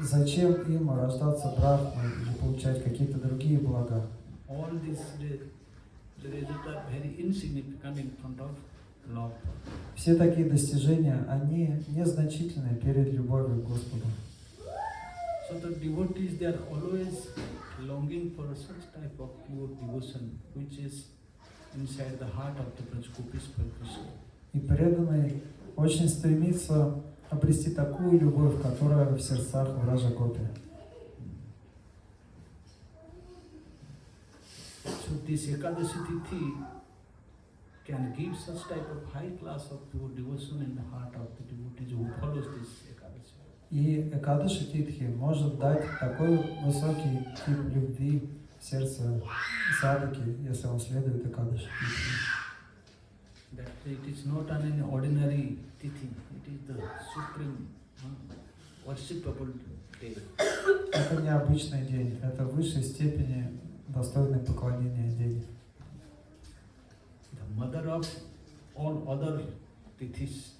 зачем им рождаться Брахмой или получать какие-то другие блага? All these the results are very insignificant in front of love. Все такие достижения, они незначительны перед любовью к Господу. So the devotees, they are always longing for such type of pure devotion, which is inside the heart of the Brajgopis for Krishna. И преданный очень стремится обрести такую любовь, которая в сердцах Враджа Гопи. So this Ekadashi Tithi can give such type of high class of pure devotion in the heart of the devotees who follows this Ekadashi. И Экадаши Титхи может дать такой высокий тип любви в сердце садаки, если он следует Экадаши Титхи. That it is not an ordinary Tithi, it is the supreme worshipable day. Это необычный день, это в высшей степени достойный поклонения день. The mother of all other Tithis.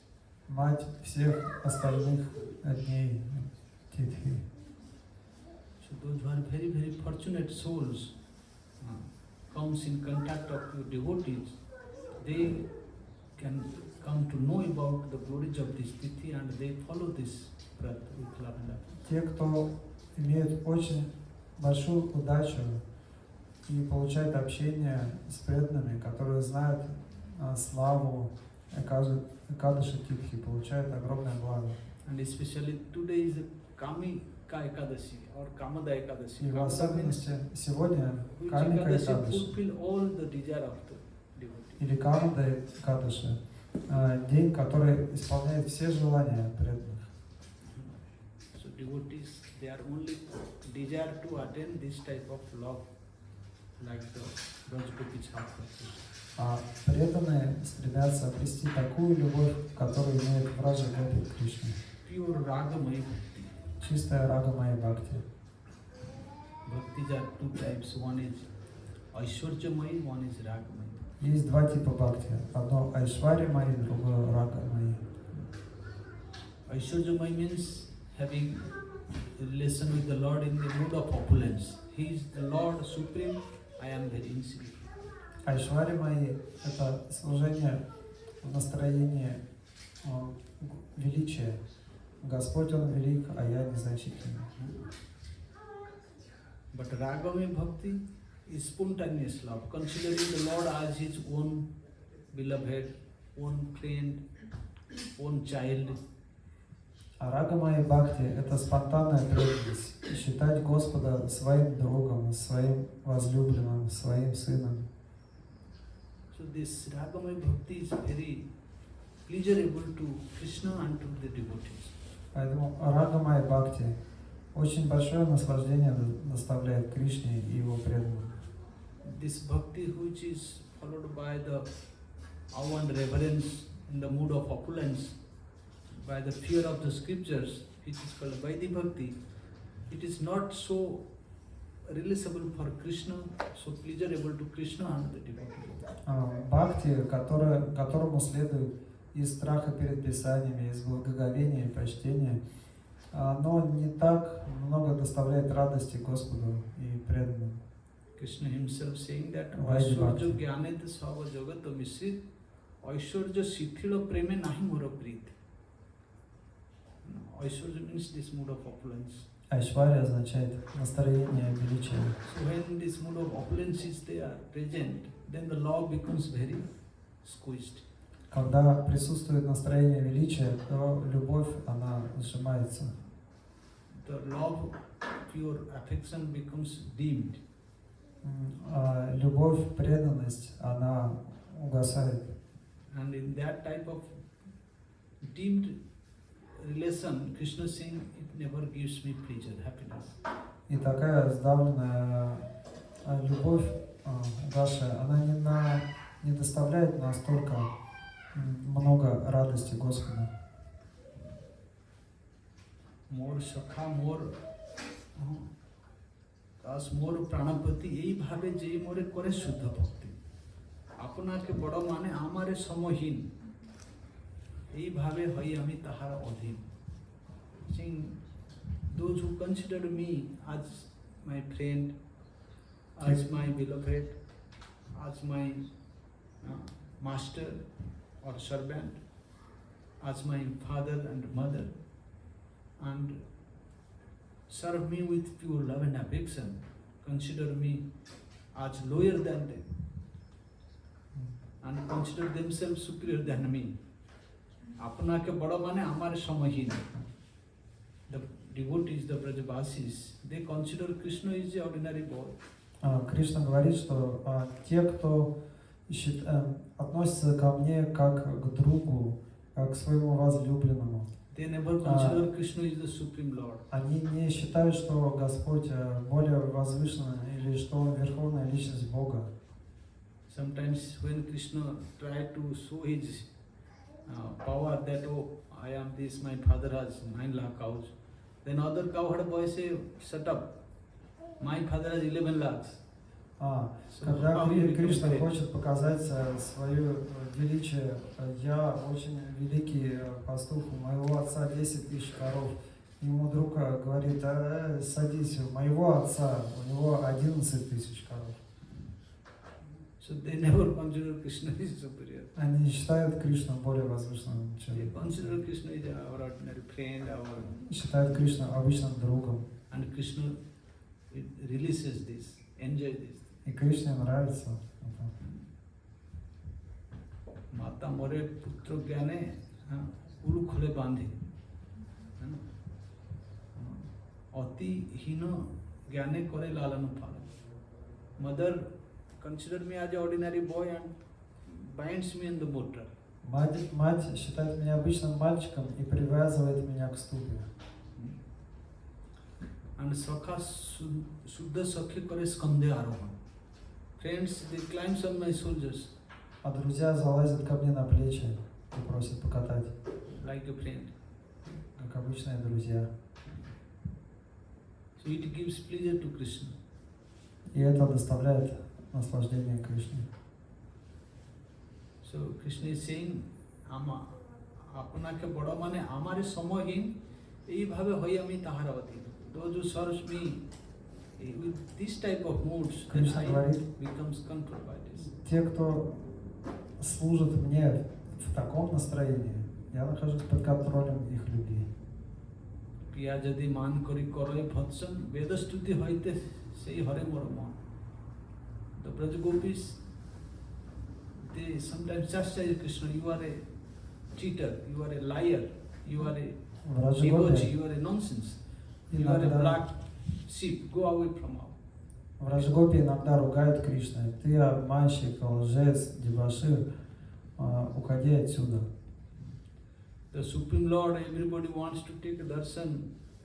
Мать всех остальных дней Титхи. So those who are very, very fortunate souls comes in contact of your devotees, they can come to know about the glories of this Tithi and they follow this Vrat with love and love. Те, кто имеет очень большую удачу и получает общение с преданными, которые знают славу Экадаши Титхи, получают огромное благо. And especially today is Kamika Ekadashi or Kamada Ekadashi. И в особенности сегодня Which Камика Ekadashi Экадаши fulfill all the desire of the devotee. или Камада Экадаши, день, который исполняет все желания преданных. So devotees, they are only desire to attain this type of love, like the Brajgopis have. А преданные стремятся обрести такую любовь, которую имеет Враджа Гопи Кришна. Pure Ragamaya Bhakti. Чистая Рагамая Бхакти. Bhaktis are two types. One is Aishwarjamaya, one is Ragamaya. Есть два типа бхакти. Одно Айшвари Майи, другое Рага Майи. Aishwarjamaya means having a relation with the Lord in the mood of opulence. He is the Lord Supreme, I am very insignificant. Айшвари Майи – это служение в настроении величия. Господь, Он велик, а я незначительный. But Ragamaya Bhakti is spontaneous love, considering the Lord as his own beloved, own friend, own child. А Рагамая Бхакти – это спонтанная преданность. Считать Господа своим другом, своим возлюбленным, своим сыном. So this Ragamaya Bhakti is very pleasurable to Krishna and to the devotees. Поэтому Рагамая Бхакти очень большое наслаждение доставляет Кришне и его преданным. This bhakti which is followed by the awe and reverence in the mood of opulence, by the fear of the scriptures, which is called Vaidhi Bhakti, it is not so realizable for Krishna, so pleasurable to Krishna and the devotee. Бхакти, которому следует из страха перед писаниями, из благоговения и почтения, оно не так много доставляет радости Господу и преданным. Krishna himself saying that Vaidhi Bhakti. Aishwarya Gyanete Sava Jagata Misrit Aishwarya Shithila Preme Nahi Mora Preet. Aishwarya means this mood of opulence. Айшвария означает настроение величия. So when this mood of opulence is there present, then the love becomes very squeezed. Когда присутствует настроение величия, то любовь, она сжимается. The love, pure affection becomes dimmed. Любовь, преданность, она угасает. And in that type of dimmed relation, Krishna is saying, it never gives me pleasure, happiness. И такая сдавленная любовь, угасшая, она не доставляет настолько много радости Господу. More Sakha, more Das, more Pranapati, এই ভাবে যে মোরে করে শুদ্ধ ভক্তি আপনাকে বড় মানে আমারে সমহীন এই ভাবে হই আমি তাহার অধীন. Saying, those who consider me as my friend, as my beloved, as my master or servant, as my father and mother, and serve me with pure love and affection, consider me as lower than them, and consider themselves superior than me. আপনাকে বড় মানে আমার সমহীন. The devotees, the Brajavasis, they consider Krishna is the ordinary boy. Кришна говорит, что те, кто относятся ко мне как к другу, как к своему возлюбленному, They never consider Krishna is the Supreme Lord. Они не считают, что Господь более возвышенный или что Он верховная личность Бога. Sometimes when Krishna tried to show his power that, oh, I am this, my father has 9 lakh cows, then other cowherd boy say, shut up, my father has 11 lakhs. Когда Кришна хочет показать свое величие, я очень великий пастух, у моего отца 10 тысяч коров. Ему друг говорит, садись, у моего отца, у него 11 тысяч коров. So they never consider Krishna is superior. Они не считают Кришну более возвышенным, чем... They consider Krishna is our ordinary friend, Считают Кришну обычным другом. And Krishna releases this, enjoys this. И Кришне нравится это. माता मोरे पुत्र ज्ञाने उलू खोले बांधे अति हीन ज्ञाने करे लालन पालन. Mother considered me as an ordinary boy and binds me in the mortar. Мать считает меня обычным мальчиком и привязывает меня к ступе. And Sakha Suddha Sakhi करे skandhe arohan. Friends, they climb on my shoulders. А друзья залазят ко мне на плечи и просят покатать. Like a friend. Как обычные друзья. So it gives pleasure to Krishna. И это доставляет наслаждение Кришне. So Krishna is saying, আপনাকে বড় মানে আমারে সমহীন এইভাবে হই আমি তাহার অধীন. Those who serve me with this type of moods, Krishna говорит, becomes controlled by this. Те, кто служит мне в таком настроении, я нахожусь под контролем их любви. প্রিয়া যদি মান করি করয় ভৎসন বেদস্তুতি হইতে সেই হরে মোর মন. The Braj Gopis, they sometimes chastise Krishna, you are a cheater, you are a liar, you are a debauchee, you are a nonsense, you are a black sheep, go away from us. В Раджгопе иногда ругают Кришну. Ты обманщик, лжец, дебошир, уходи отсюда. The Supreme Lord, everybody wants to take a darshan,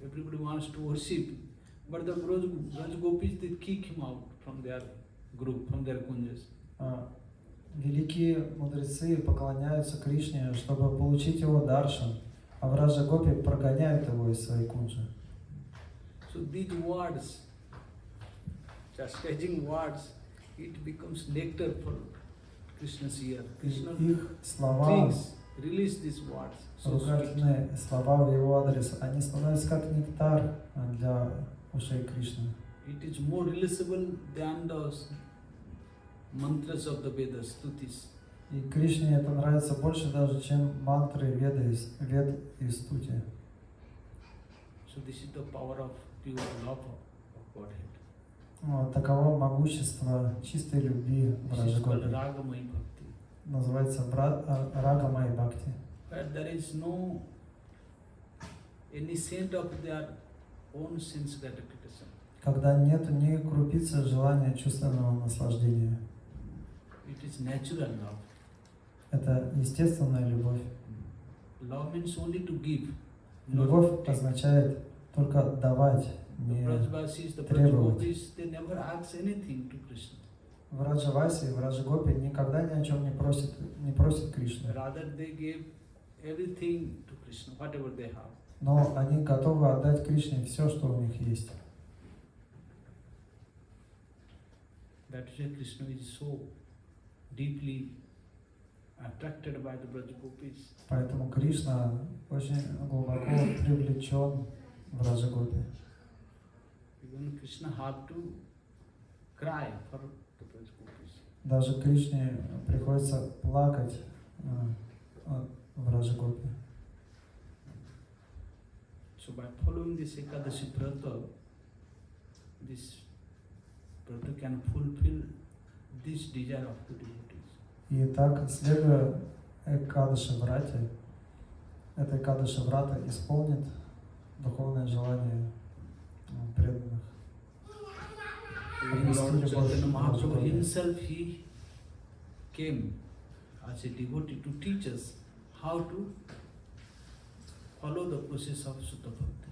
everybody wants to worship, but the Braj Gopis, they kick him out from their group, from their kunjas. Великие мудрецы поклоняются Кришне, чтобы получить его даршан, А Враджа Гопи прогоняют его из своей кунджи. So these words, chastising words, it becomes nectar for Krishna's ear. Krishna Их слова, drinks, release these words. So sweet. ругательные слова в его адрес, они становятся как нектар для ушей Кришны. It is more releasable than the mantras of the Vedas, stutis. И Кришне это нравится больше даже, чем мантры вед и стути. So this is the power of pure love of Godhead. Вот, таково могущество чистой любви в This is called Раджагопи. Ragamai Bhakti. Называется Рагамай Бхакти. Where there is no any scent of their own sense gratification. Когда нет ни крупицы желания чувственного наслаждения. It is natural love. Это естественная любовь. Love means only to give. not Любовь to take. означает только давать, The не Brajvasis, the требовать. Brajgopis, they never ask anything to Krishna. В Раджавасе и в Раджагопе никогда ни о чем не просят Кришну. Rather, they give everything to Krishna, whatever they have. Но они готовы отдать Кришне все, что у них есть. That is why Krishna is so deeply attracted by the Brajgopis. Поэтому Кришна очень глубоко привлечен в Раджагопе. Even Krishna had to cry for the Brajgopis. Даже Кришне приходится плакать в Раджагопе. So by following this Ekadashi Vrata, this Vrata can fulfill this desire of the devotees. И так, следуя Экадаши Врате, эта Экадаши Врата исполнит духовное желание преданных. Even Lord Chaitanya Mahaprabhu himself, he came as a devotee to teach us how to follow the process of Sutta Bhakti.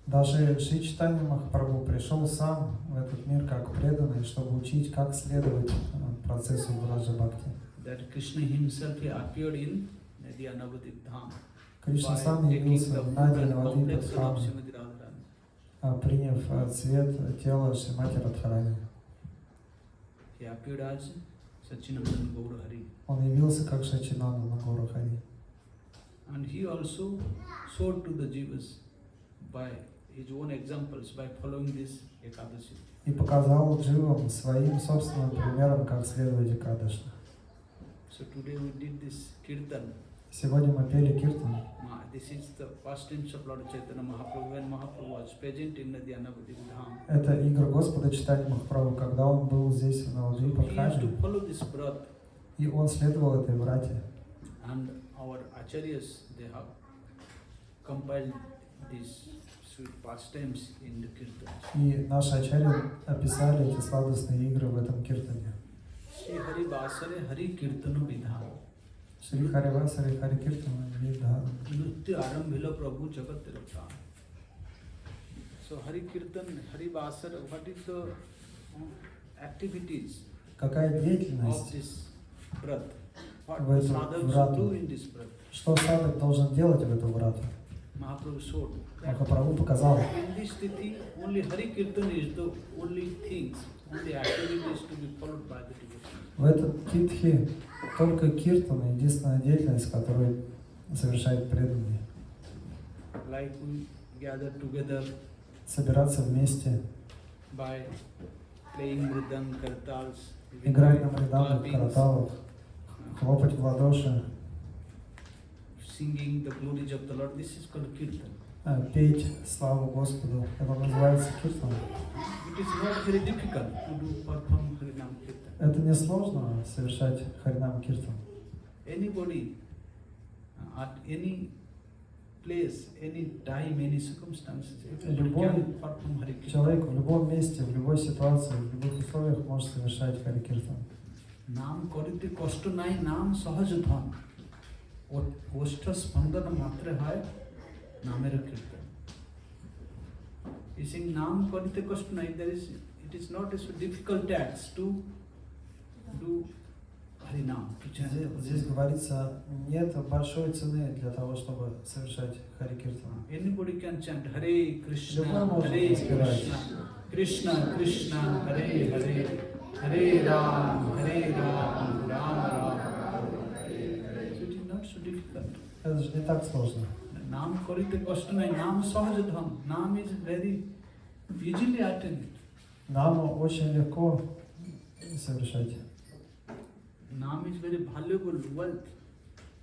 Даже Шри Чайтанья Махапрабху пришел сам в этот мир как преданный, чтобы учить, как следовать процессу Враджа Бхакти. That Krishna himself he appeared in Nadiya Navadip Dham Кришна by сам taking явился the в form Наде and Навадипа complexion of Дхаме, Srimati Radharani. приняв цвет тела Шримати Радхарани. He appeared as Sachinandan Gaura Hari. Он явился как Шачинанда на Гора Хари. And he also showed to the Jivas by his own examples, by following this Ekadashi. И показал дживам своим собственным примером, как следовать Экадаши. So today we did this Kirtan. Сегодня мы пели киртан. This is the past tense of Lord Chaitanya Mahaprabhu when Mahaprabhu was present in Nadiya Navadip Dham. Это игры Господа Чайтаньи Махапрабху, когда он был здесь в So Навадвипа he used to Дхаме, follow this Brat, и он следовал этой врате. and our acharyas, they have compiled these sweet pastimes in the Kirtan. И наши ачарьи описали эти сладостные игры в этом киртане. Shri Hari Vasare Hari Kirtanu Vidha. Шри Харивасари Хари Киртана Вида. Nritya Arambhila Prabhu Jagat Tirapta. So Hari Kirtan, Hari Vasara, what is the activities Какая of деятельность, this Brat? What в эту sadhaks врату? do in this Brat? Что садок должен делать в эту врату? Mahaprabhu showed that Махапрабху показал, in this sthiti only Hari Kirtan is the only things, only activities to be followed by the devotees. в этот титхи только киртан — единственная деятельность, которую совершает преданные. Like we gather together Собираться вместе, by playing mridang, kartals, играть на мридангах, clappings, караталах, хлопать в ладоши, singing the glories of the Lord. This is called Kirtan. петь славу Господу. Это называется киртан. It is not very difficult to do perform Harinam Kirtan. Это несложно совершать Харинам Киртан. Anybody at any place, any time, any circumstances, everybody can perform Hari Kirtan. Человек в любом месте, в любой ситуации, в любых условиях может совершать Хари Киртан. Nam karite kosto nai nam sahaj dham. Oshta spandana matre hai namera kirtan. He is saying nam karite kosto nai. It is not a so difficult task to do Hari Harinam. Здесь говорится, нет большой цены для того, чтобы совершать Хари Киртан. Anybody can chant Hare Krishna, Любой может Hare воспевать. Krishna, Krishna Krishna, Hare Hare, Hare Ram, Ram, Ram. So it is not so difficult. Это же не так сложно. Naam korite kashta nahi, naam sahaj dham. Naam is very easily attained. Нам очень легко совершать. Naam is very valuable wealth.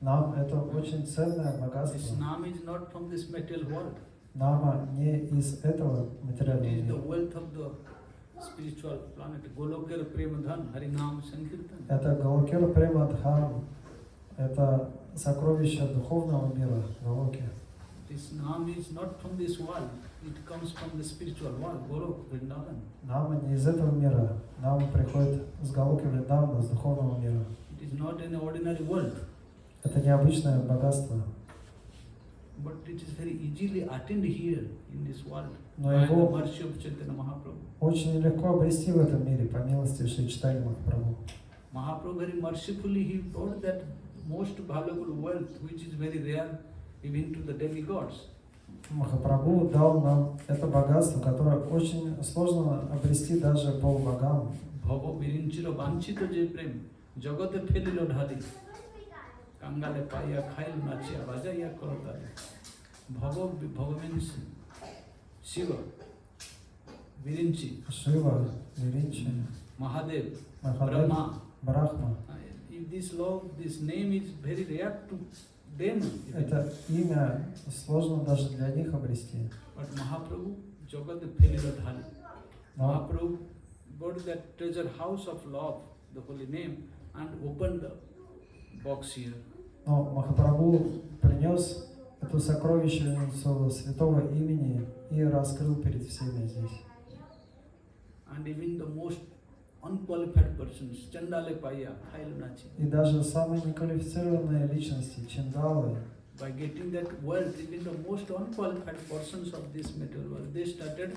Нам это очень ценное This богатство. naam is not from this material world. Нама не из этого It материального is the мира. wealth of the spiritual planet. Golokera Premadhan, Harinam Sankirtan. Это Галокера Према Дхам. Это сокровище духовного мира, Галоки. This naam is not from this world. It comes from the spiritual world, Golok, Vrindavan. Нама не из этого мира. Нама приходит с Галоки Вриндавана, с духовного мира. It is not an ordinary world, Это необычное богатство. but it is very easily attained here in this world Но by the его mercy of Chaitanya Mahaprabhu. очень легко обрести в этом мире по милости Шри Чайтаньи Махапрабху. Mahaprabhu very mercifully he brought that most valuable wealth which is very rare even to the demigods. Махапрабху дал нам это богатство, которое очень сложно обрести даже полубогам. Bhava virinchilo vanchito je prem jagate felilo dhali kangale paiya khail nachiya bajaiya korotale. Bhava means Shiva, Virinchi, Шива, Виринчи, Mahadev, Махадев, Brahma. Брахма. If this love, this name is very rare to them. Это имя сложно даже для них обрести. But Mahaprabhu, Jagata Felilo Dhali. Но Mahaprabhu got that treasure house of love, the holy name, and opened the box here. Махапрабху принес эту сокровищницу святого имени и раскрыл перед всеми здесь. And even the most unqualified persons, Chandale Paya, Khailunachi, И даже самые неквалифицированные личности, чандалы, by getting that wealth, even the most unqualified persons of this material world, they started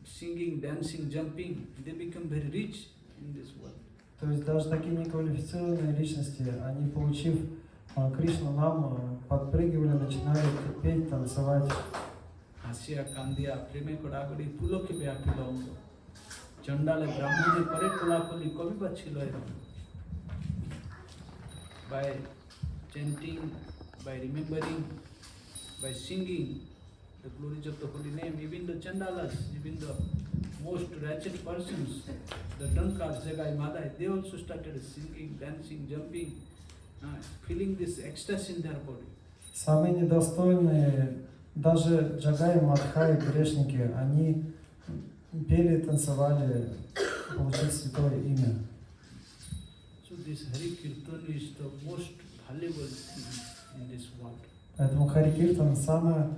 singing, dancing, jumping, they become very rich in this world. то есть даже такие неквалифицированные личности, они, получив Кришну нам, подпрыгивали, начинали петь, танцевать. Hasya Kandiya, Preme Kodagori, Puloke Vyapilongo, Chandale Brahmane Pare Kulakoli, Kavipa Chiloiram. By chanting, by remembering, by singing the glories of the holy name, even the Chandalas, even the most wretched persons, the drunkards, Jagai Madai, they also started singing, dancing, jumping, feeling this ecstasy in their body. Самые недостойные, даже Джагай, Мадхай, грешники, они пели, танцевали, получив святое имя. So this Hari Kirtan is the most valuable thing in this world. Поэтому Хари Киртан самое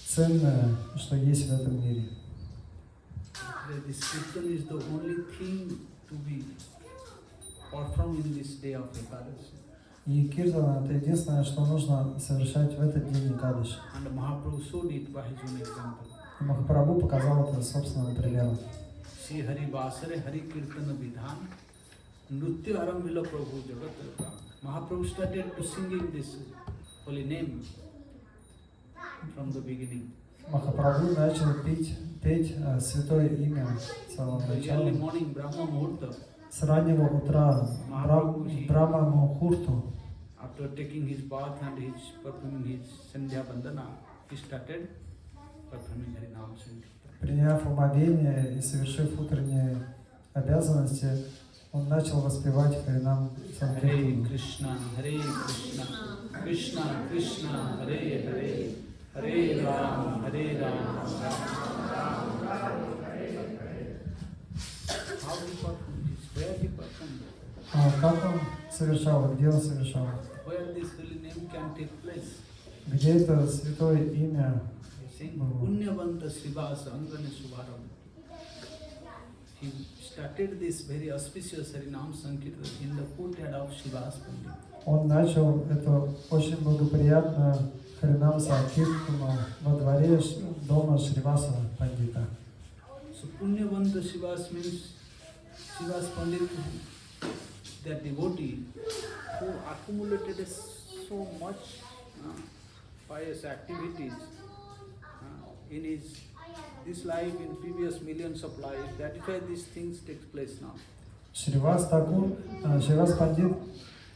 ценное, что есть в этом мире. This Kirtan is the only thing to be performed in this day of Ekadashi. И Киртан — это единственное, что нужно совершать в этот день Экадаши. And Mahaprabhu showed it by his own example. И Махапрабху показал это собственным примером. Sri Hari Vasare Hari Kirtana Vidhan Nritya Arambhila Prabhu Jagat. Mahaprabhu started to singing this holy name from the beginning. Махапрабху начал петь святое имя с самого The начала. early morning Brahma Muhurta, С раннего утра, Брахма Мухурту, after taking his bath and his performing his Sandhya Bandana, he started performing Harinam Sankirtan. приняв омовение и совершив утренние обязанности, он начал воспевать Харинам Hare Санкиртану. Krishna, Krishna Krishna, Hare Hare, Hare Ram, How he performed this? Where he performed? Как он совершал, где он совершал? Where this holy name can take place? Где это святое имя? Saying Punyavanta Srivasa Angane Subharam. He started this very auspicious Harinam Sankirtan in the courtyard of Shiva's Pandit. Он начал это очень благоприятно Харинам Санкиртану во дворе дома Шриваса Пандита. So Punyavanta Shivas means Shiva's Pandit that devotee who accumulated so much pious activities in his this life, in previous millions of lives. That is why these things take place now. Шривас Такур, Шривас Пандит,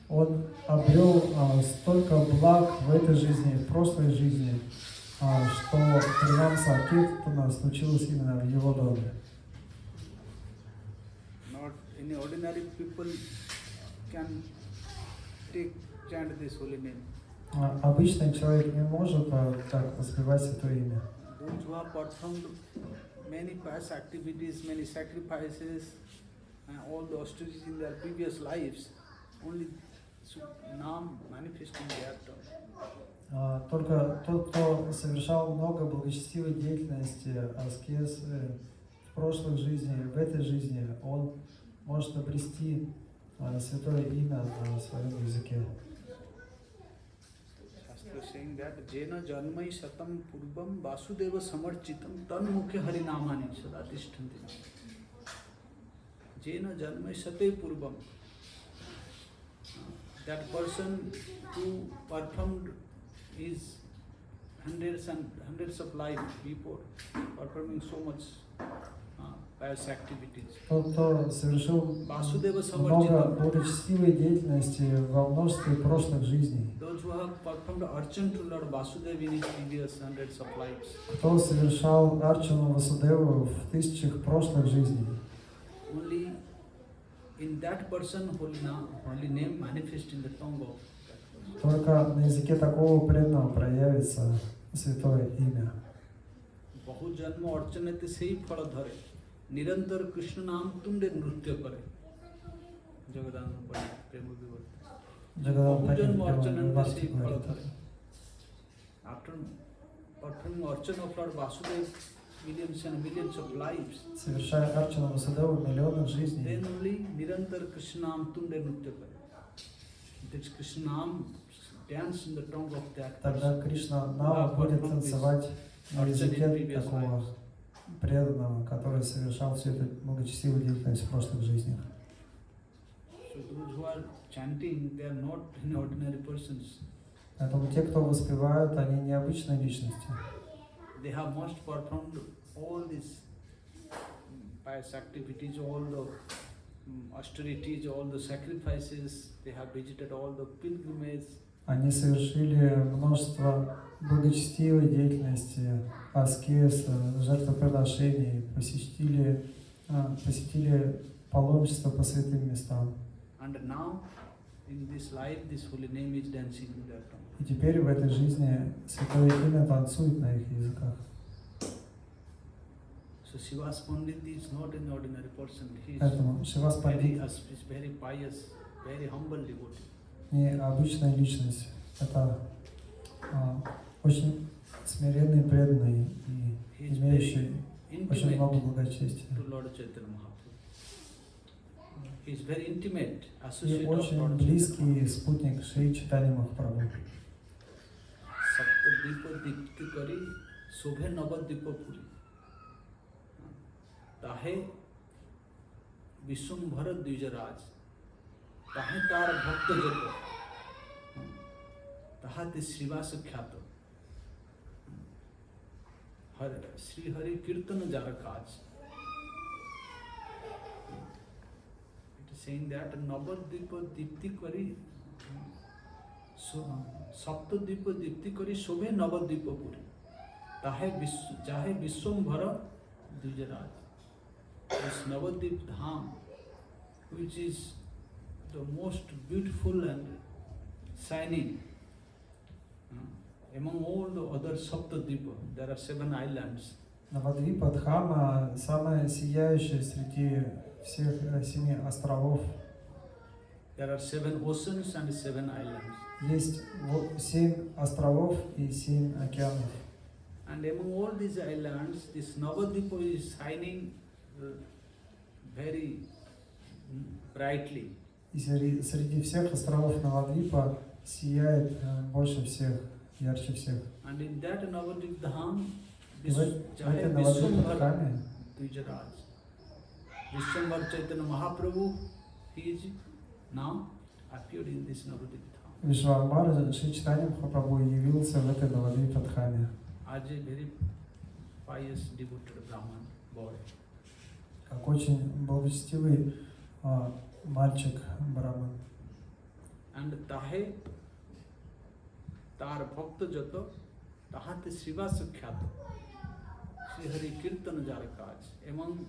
он обрел столько благ в этой жизни, в прошлой жизни, что Харинам Санкиртана случилось именно в его доме. Not any ordinary people can chant this holy name. Обычный человек не может так воспевать святое имя. Those who have performed many past activities, many sacrifices, and all the austerities in their previous lives, only now manifesting their tongue. Только тот, кто совершал много благочестивой деятельности, аскез в прошлой жизни, в этой жизни, он может обрести святое имя на своем языке. Saying that Jena Janmai Satam Purvam Vasudeva Samarchitam Tan Mukhe Harinamani Sadatiஷ்tanti. Jena Janmai Sate Purvam. That person who performed his hundreds and hundreds of lives before, performing so much pious activities. Тот, кто совершил много благочестивой деятельности во множестве прошлых жизней. Those who have performed archan to Lord Vasudeva in his previous hundreds of lives. Кто совершал арчану Васудеву в тысячах прошлых жизней. Only in that person holy name manifest in the tongue of that person. Только на языке такого преданного проявится святое имя. बहु जन्म अर्चनेते से ही फल धरे निरंतर कृष्ण नाम तुंडे नृत्य करे जगदानंद प्रेम विवर्त बहु जन्म अर्चनेते से ही फल धरे. After performing archan of Lord Vasudeva millions and millions of lives, Совершая арчану Васудеву миллионов жизней. then only nirantar krishna naam tunde nritya kare. This krishna naam dance in the tongue of that person. Тогда Кришна Нама будет танцевать на языке такого преданного, который совершал всю эту многочестивую деятельность в прошлых жизнях. So those who are chanting, they are not any ordinary persons. Поэтому те, кто воспевают, они необычные личности. They have must performed all these pious activities, all the austerities, all the sacrifices. They have visited all the pilgrimages. Они совершили множество благочестивой деятельности, аскез, жертвоприношений, посетили паломничество по святым местам. And now, in this life, this holy name is dancing in their tongue. И теперь в этой жизни святое имя танцует на их языках. So Shivas Pandit is not an ordinary person. He is Поэтому Шривас Пандит very pious, very humble devotee. не обычная личность, это очень смиренный, преданный и имеющий очень много благочестия. To Lord Chaitanya Mahaprabhu. He is very intimate, И associate of очень Lord близкий спутник Шри Чайтанья Махапрабху. Saptadvipa Dipti Kari Sobhe Navadvipa Puri. Tahe Vishwambhara Dvijaraj. Tahe Tar Bhakta Jata. Tahate Srivasa Khyata. Sri Hari Kirtana Jarakaj. It is saying that Navadvipa Dipti Kari Saptadvipa Dipti Kari Sobhe Navadvipa Puri. Jahe Vishwambhara Dvijaraj. This Navadvip Dham, which is the most beautiful and shining among all the other Saptadvipa. There are 7 islands. Навадвипа Дхама самая сияющая среди всех 7 островов. There are 7 oceans and 7 islands. Есть 7 островов и 7 океанов. And among all these islands, this Navadvipa is shining very brightly. И среди всех островов Навадвипа сияет больше всех, ярче всех. And in that Navadvip Dham, И в этой Навадвипа Дхаме Dvijaraj, Vishwambhara Chaitanya Mahaprabhu, he is now appeared in this Navadvip Dham. Вишвамбара Шри Чайтанья Махапрабху явился в этой Навадвипа-дхаме. As a very pious, devoted Brahman boy. Как очень благочестивый мальчик Браман. And tahe tar bhakta jato tahate Shiva sukhyata Sri Hari Kirtan jar kaj. Among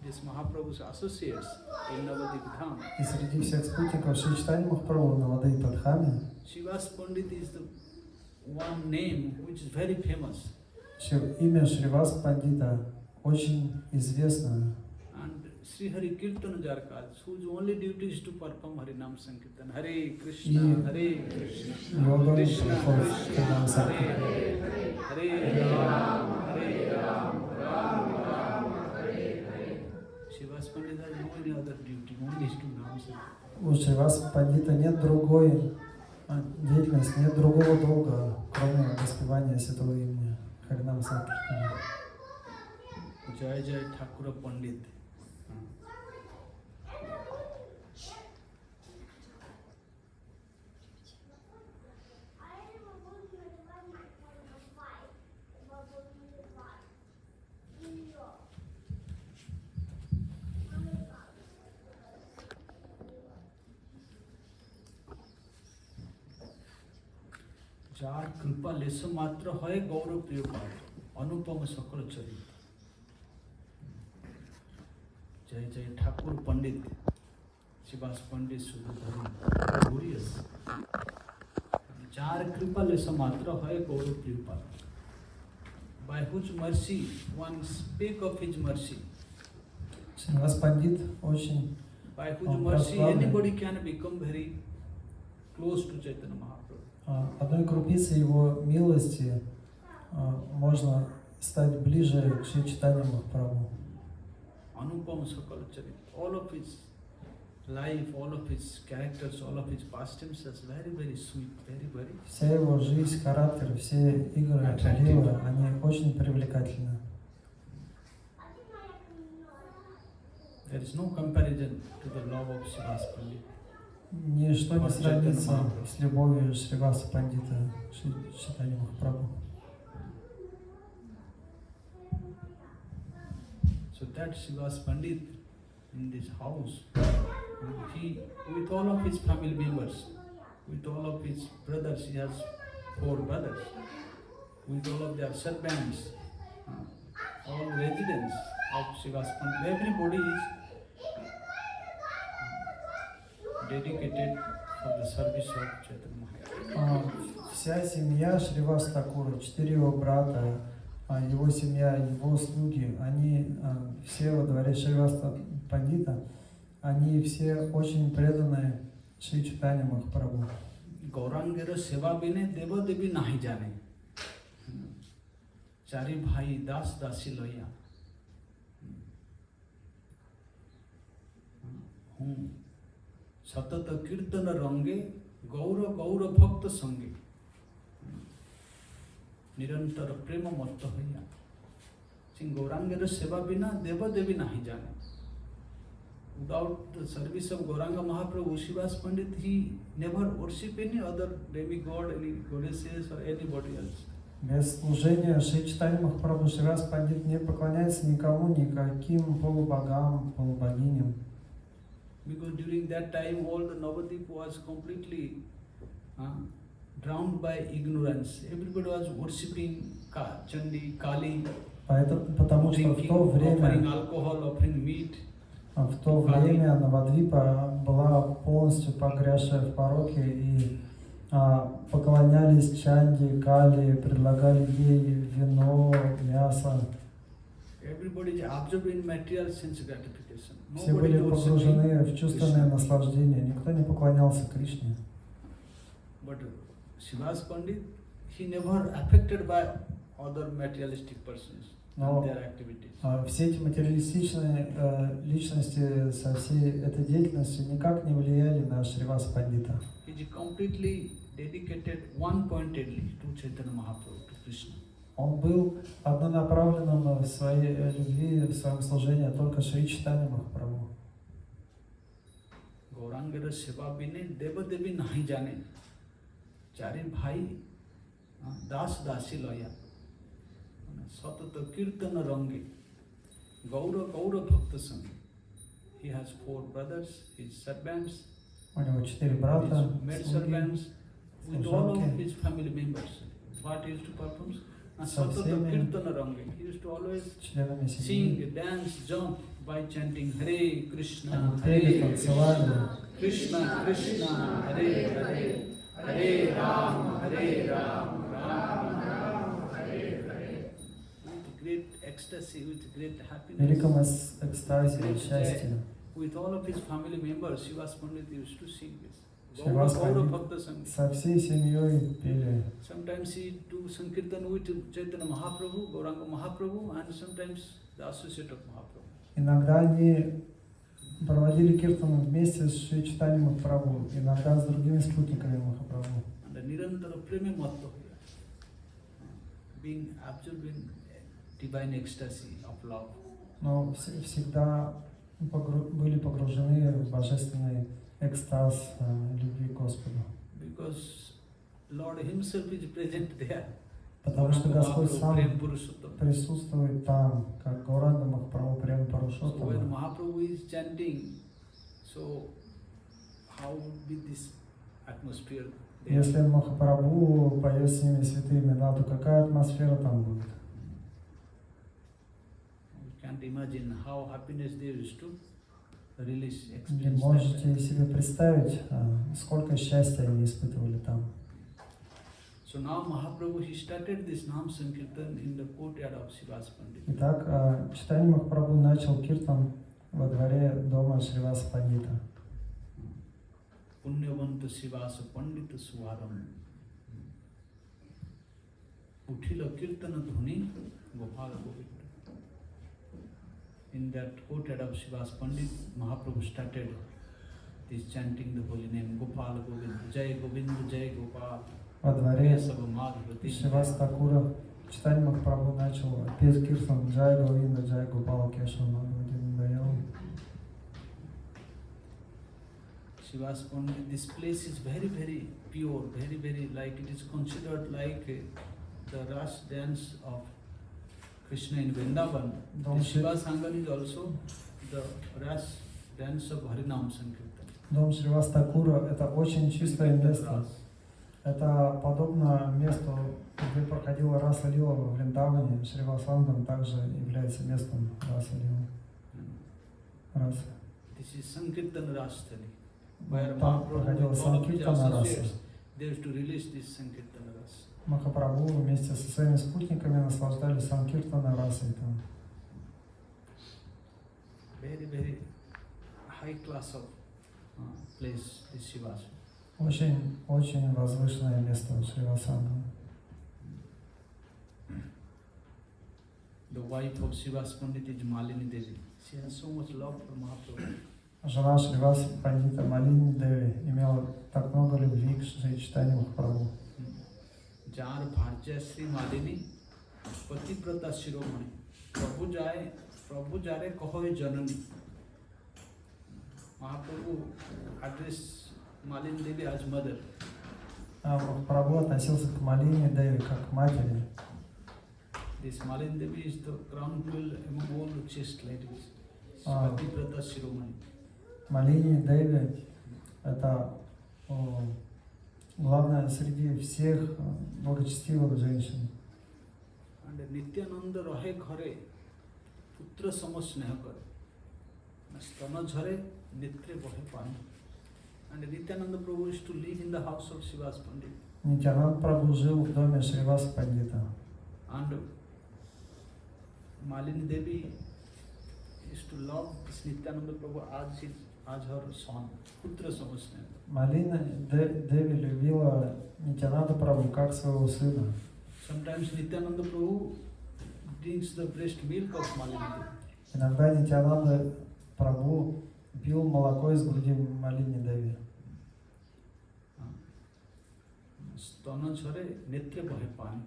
this Mahaprabhu's associates in Navadvip Dham, И среди всех спутников Шри Чайтанья Махапрабху в Навадвипа-дхаме Shiva's Pandit is the one name which is very famous. имя Шривас Пандита очень известно. And Sri Hari Kirtan jar kaj, whose only duty is to perform Harinam Sankirtan. Hare Krishna, Hare Krishna, Krishna Krishna, Hare Ram, Hare Ram, Ram Ram, Hare Hare. Shiva's Pandit has no any other duty, only is to Nam Sankirtan. У Шривас Пандита нет другой деятельности, нет другого долга, кроме воспевания святого имени Харинам Санкиртана. Jai Jai Thakura Pandit. Jar कृपा लेस मात्र है गौरव प्रिय पाद अनुपम सकल चरित. जय जय ठाकुर पंडित शिवास पंडित सुधर glorious. Jar कृपा लेस मात्र है गौरव प्रिय पाद. By whose mercy one speak of his mercy. Шривас Пандит очень By whose mercy anybody can become very close to Chaitanya Mahaprabhu. Одной крупицей его милости можно стать ближе к Шри Чайтанья Махапрабху. Anupam Sakal Charit. All of his life, all of his characters, all of his pastimes is very, very sweet, very, very. Вся его жизнь, характер, все игры, лилы, они очень привлекательны. There is no comparison to the love of Shivas Pandit. Ничто не сравнится с любовью Шриваса Пандита Шри Чайтанья Махапрабху. So that Shivas Pandit in this house, he, with all of his family members, with all of his brothers, he has 4 brothers, with all of their servants, all residents of Shivas Pandit, everybody is dedicated for the service of Chaitanya Mahaprabhu. Вся семья Шривас Такура, 4 его брата, его семья, его слуги, они все во дворе Шривас Пандита, они все очень преданы Шри Чайтанья Махапрабху. गौरांगेर सेवा बिने देव देवी नहीं जाने. चारि भाई दास दासी लैया. हूँ सतत कीर्तन रंगे गौर गौर भक्त संगे निरंतर प्रेम मत्त होइया. गौरांगेर सेवा बिना देव देवी नहीं जाने. Without the service of Gauranga Mahaprabhu, Shivas Pandit, he never worship any other demigod, any goddesses or anybody else. Без служения Шри Чайтанья Махапрабху Шривас Пандит не поклоняется никому, никаким полубогам, полубогиням. Because during that time all the Navadvip was completely drowned by ignorance. Everybody was worshipping Chandi, Kali, Потому что в то время offering alcohol, offering meat. В то время Навадвипа была полностью погрязшая в пороке и поклонялись Чанди, Кали, предлагали ей вино, мясо. Все были погружены в чувственное наслаждение, никто не поклонялся Кришне. But Shivas Pandit, he never affected by other materialistic persons and their activities. Все эти материалистичные личности со всей этой деятельностью никак не влияли на Шриваса Пандита. He is completely dedicated one-pointedly to Chaitanya Mahaprabhu, to Krishna. Он был однонаправленным в своей любви, в своем служении только Шри Чайтанья Махапрабху. गौरांगेर सेवा बिने देव देवी नहीं जाने चारि भाई दास दासी लया सतत कीर्तन रंगे गौर गौर भक्त संगे. He has 4 brothers, his servants, У него 4 брата, his maid servants, with all of his family members. What he used to perform? Satata Kirtana Range. He used to always sing, dance, jump by chanting Hare Krishna, Hare Krishna, Krishna Krishna, Hare Hare, Hare Ram, Hare Ram, Ram Ram, Hare Hare. With great ecstasy, with great happiness. В великом экстазе и счастье. With all of his family members, Srivas Pandit used to sing this. Шривас Пандит со всей семьей пели. Sometimes he do Sankirtan with Chaitanya Mahaprabhu, Gauranga Mahaprabhu, and sometimes the associate of Mahaprabhu. Иногда они проводили киртан вместе с Шри Чайтаньей Махапрабху, иногда с другими спутниками Махапрабху. And the Nirantara Premi Mahatma, being absorbed in divine ecstasy of love. Но всегда были погружены в божественный экстаз любви к Господу. Because Lord Himself is present there. Потому что Господь сам присутствует там, как Гауранга Махапрабху Прем Парушоттама. So when Mahaprabhu is chanting, so how would be this atmosphere there? Если Махапрабху поет с ними святые имена, то какая атмосфера там будет? You can't imagine how happiness they used to release Не experience. можете себе представить, сколько счастья они испытывали там. So now Mahaprabhu, he started this Nam Sankirtan in the courtyard of Srivas Pandit. Итак, Чайтанья Махапрабху начал киртан во дворе дома Шриваса Пандита. Punyavanta Srivasa Pandita Swaram. Uthila Kirtana Dhuni Gopala Govinda. In that courtyard of Srivas Pandit, Mahaprabhu started this chanting the holy name Gopala Govinda, Jai Govinda, Jai Gopal. Во дворе Шриваса Такура Чайтанья Махапрабху начал петь киртан Джай Говинда, Джай Гопала Кешава Мадхавиндаям. Srivas Pandit, this place is very, very pure, very, very like it is considered like the Ras dance of Krishna in Vrindavan. Srivas Angan is also the Ras dance of Harinam Sankirtan. Дом Шриваса Такура — это очень чистое место. Это подобно месту, где проходила Раса Лила во Вриндаване. Шривасангам также является местом Раса Лила. This is Sankirtan Rastali. Where Там проходила Санкиртана Раса. They used to release this Sankirtan Rasa. Махапрабху вместе со своими спутниками наслаждались Санкиртана Расой там. Very, very high class of place, this Srivas. Очень, очень возвышенное место Шривасангам. The wife of Srivas Pandit is Malini Devi. She has so much love for Mahaprabhu. Жена Шриваса Пандита Малини Деви имела так много любви к Шри Чайтанье Махапрабху. Jar Bharja Sri Malini Pativrata Shiromani Prabhu Jare Kahoy Janani. Mahaprabhu addressed Malini Devi as mother. Прабху относился к Малине Деви как к матери. This Malini Devi is the crown jewel among all the chaste ladies. Pativrata Shiromani. Малини Деви — это главное среди всех благочестивых женщин. And Nityananda Rahe Ghare Putra Samasneha Kare Stana Jhare Nitre Bahe Pani. And Nityananda Prabhu used to live in the house of Srivas Pandit. Нитянанд Прабху жил в доме Шриваса Пандита. And Malini Devi used to love this Nityananda Prabhu as her son, Putra Samasneha. Малина Деви любила Нитянанда Прабху как своего сына. Sometimes Nityananda Prabhu drinks the breast milk of Malini Devi. Иногда Нитянанда Прабху пил молоко из груди Малини Деви. Stana Jhare Nitre Bahe Pani.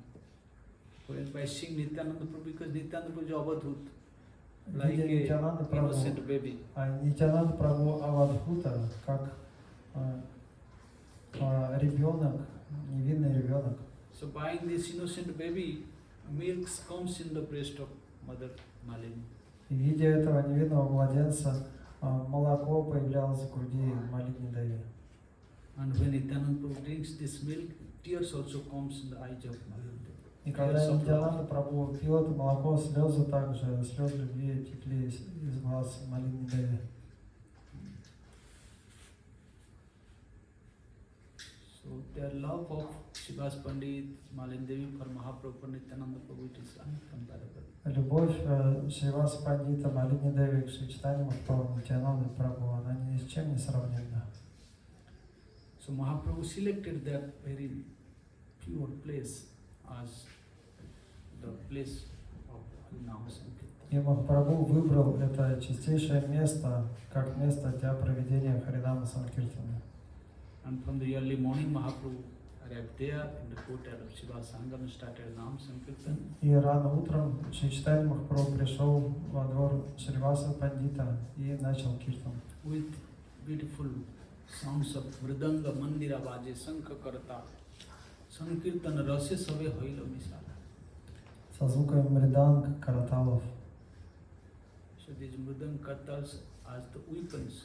By seeing Nityananda Prabhu, because Nityananda Prabhu is Avadhut. like видя a Нитянанду Прабху, innocent baby. Нитянанду Прабху Авадхута, как ребенок, невинный ребенок. So buying this innocent baby, milk comes in the breast of Mother Malini. И видя этого невинного младенца, молоко появлялось в груди Малини Деви. And when Nityananda Prabhu drinks this milk, tears also comes in the eyes of Malini Devi. И когда Нитянанда Прабху пил это молоко, слезы также, слезы любви текли из глаз Малини Деви. So their love of Shivas Pandit, Malini Devi for Mahaprabhu and Nityananda Prabhu, it is uncomparable. Любовь Шриваса Пандита, Малини Деви к Шри Чайтанье Махапрабху, Нитянанды Прабху, она ни с чем не сравнена. So Mahaprabhu selected that very pure place as the place of Harinam Sankirtan. И Махапрабху выбрал это чистейшее место, как место для проведения Харинама Санкиртана. And from the early morning, Mahaprabhu arrived there in the courtyard of Shiva Sangam and started Nam Sankirtan. И рано утром Шри Чайтанье Махапрабху пришел во двор Шриваса Пандита и начал киртан. With beautiful sounds of Mridanga, Mandira, Vaje, Sankha, Karta, Sankirtan, Rase, Save, Hoilo, Misala. Со звуками мриданг, караталов. So these Mridanga Kartas as the weapons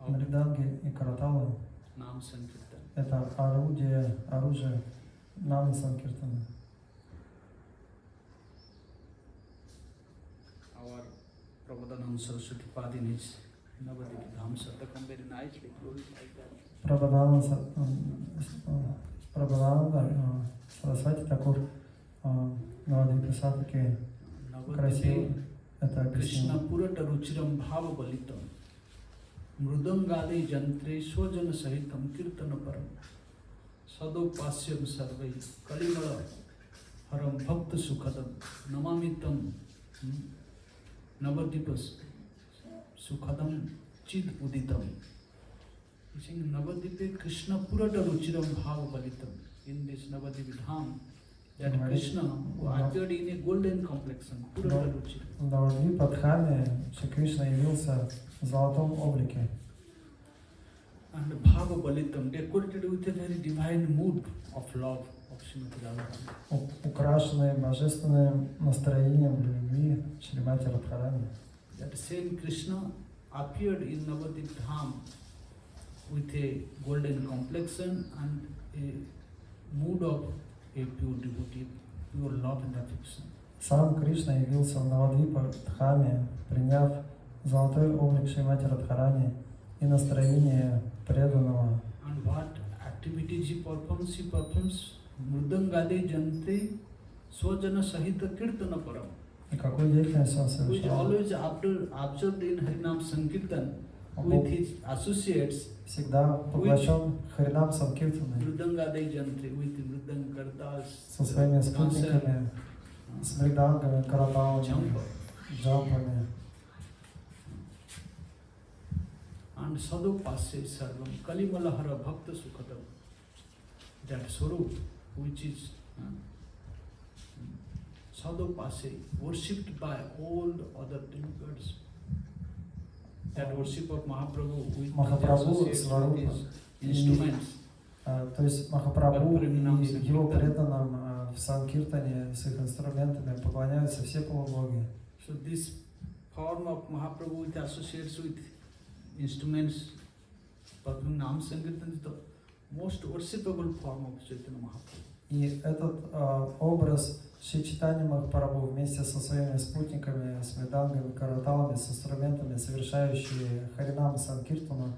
of Мриданги и караталы Nam Sankirtan. — это оружие Намы Санкиртана. Our Prabhupada Saraswati Pad in his Navadip Dham Satakam very nicely glorified that. Прабхавананда Сарасвати Такур Навадвипа Сатаки красиво это Krishna объяснил. Purata Ruchiram Bhava Balitam Mrudangade Jantre Swajana Sahitam Kirtana Param Sado Pasyam Sarvai Kalimala Haram Bhakta Sukhadam Namamitam Navadipas Sukhadam Chid Uditam. He's saying Navadipe Krishna Purata Ruchiram Bhava Balitam. In this Navadipi Dham, that Krishna who appeared in a golden complexion, Purata Ruchiram. В Навадвипа Дхаме Шри Кришна явился в золотом облике. And Bhava Balitam, decorated with a very divine mood of love of Srimati Radharani. Украшенный божественным настроением любви Шримати Радхарани. That same Krishna appeared in Navadip Dham with a golden complexion and a mood of a pure devotee, pure love and affection. Сам Кришна явился в Навадвипа Дхаме, приняв золотой облик Шримати Радхарани и настроение преданного. And what activities he performs? He performs Mridangade Jante Swajana Sahita Kirtana Param. И какую деятельность он Who is совершал? always observed in Harinam Sankirtan with his associates. Всегда поглощен Харинам Санкиртаной Mridangade Jante with Mridang Kartas, со своими спутниками, с мридангами, караталами, джампами. And Sadhu Pasya Sarvam Kalimalahara Bhakta Sukhadam. That Swarup, which is Sadhu Pasya, worshipped by all the other demigods. That worship of Mahaprabhu with Махапрабху, his Сварупа. instruments. То есть Махапрабху и его преданным в Санкиртане с их инструментами поклоняются все полубоги. So this form of Mahaprabhu with associates with instruments performing Nam Sankirtan is the most worshipable form of Chaitanya Mahaprabhu. И этот образ Шри Чайтанья Махапрабху вместе со своими спутниками, с мридангами, караталами, с инструментами, совершающие Харинам Санкиртану,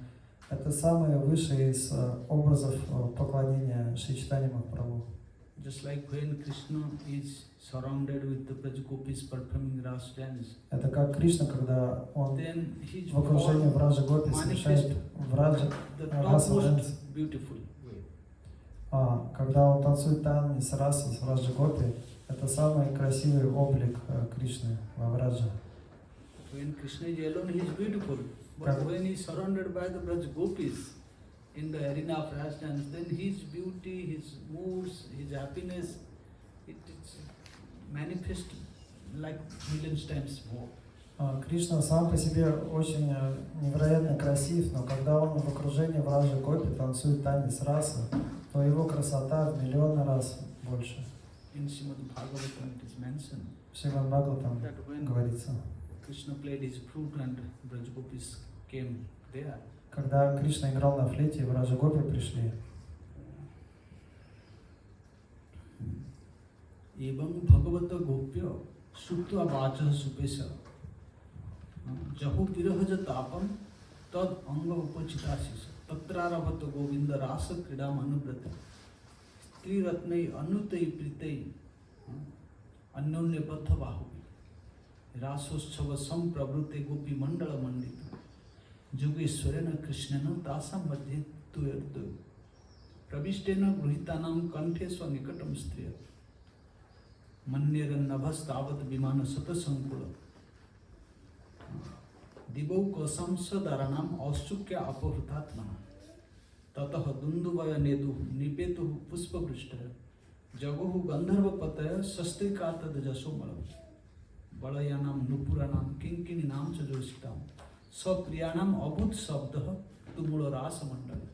это самый высший из образов поклонения Шри Чайтанья Махапрабху. Just like when Krishna is surrounded with the Brajagopis performing Ras dance, Это как Кришна, когда он then his в окружении form Враджа Гопи совершает раса the дэнс. topmost beautiful way. Когда он танцует танец раса с Враджа Гопи, это самый красивый облик Кришны во Враджа. When Krishna is alone, he is beautiful. But when he is surrounded by the Brajagopis in the arena of Ras dance, then his beauty, his moods, his happiness, it is manifest like millions times more. Кришна сам по себе очень невероятно красив, но когда он в окружении вражьей гопи танцует танец расы, то его красота в миллионы раз больше. In Srimad Bhagavatam it is mentioned В Шримад Бхагаватам that when говорится, Krishna played his flute and Brajgopis came there, когда Кришна играл на флейте, и вражьи гопи пришли. Evam Bhagavata Gopya Sutva Vacha Supesa Jahu Virahaja Tapam Tad Anga Upachitashisa Tatraravata Govinda Rasa Kridam Anubrata Triratnai Anutai Pritai Anyonya Patha Bahuvi Rasoschava Sampravrute Gopi Mandala Mandita Jogeshwarena Krishnana Tasam Madhye Tuyardu Prabhishtena Gruhitanam Kanthe Swanikatam Striya Manneran Nabhastavat Vimana Sata Sankula Dibau Kosam Sadaranam Aushukya Apahrutatmana Tataha Dunduvaya Nedu Nipetu Puspa Bristaya Jagohu Gandharva Pataya Sastrikata Jasomalam Balayanam Nupuranam Kinkininam Chajositam Sapriyanam Abhut Sabdaha Tumula Rasa Mandala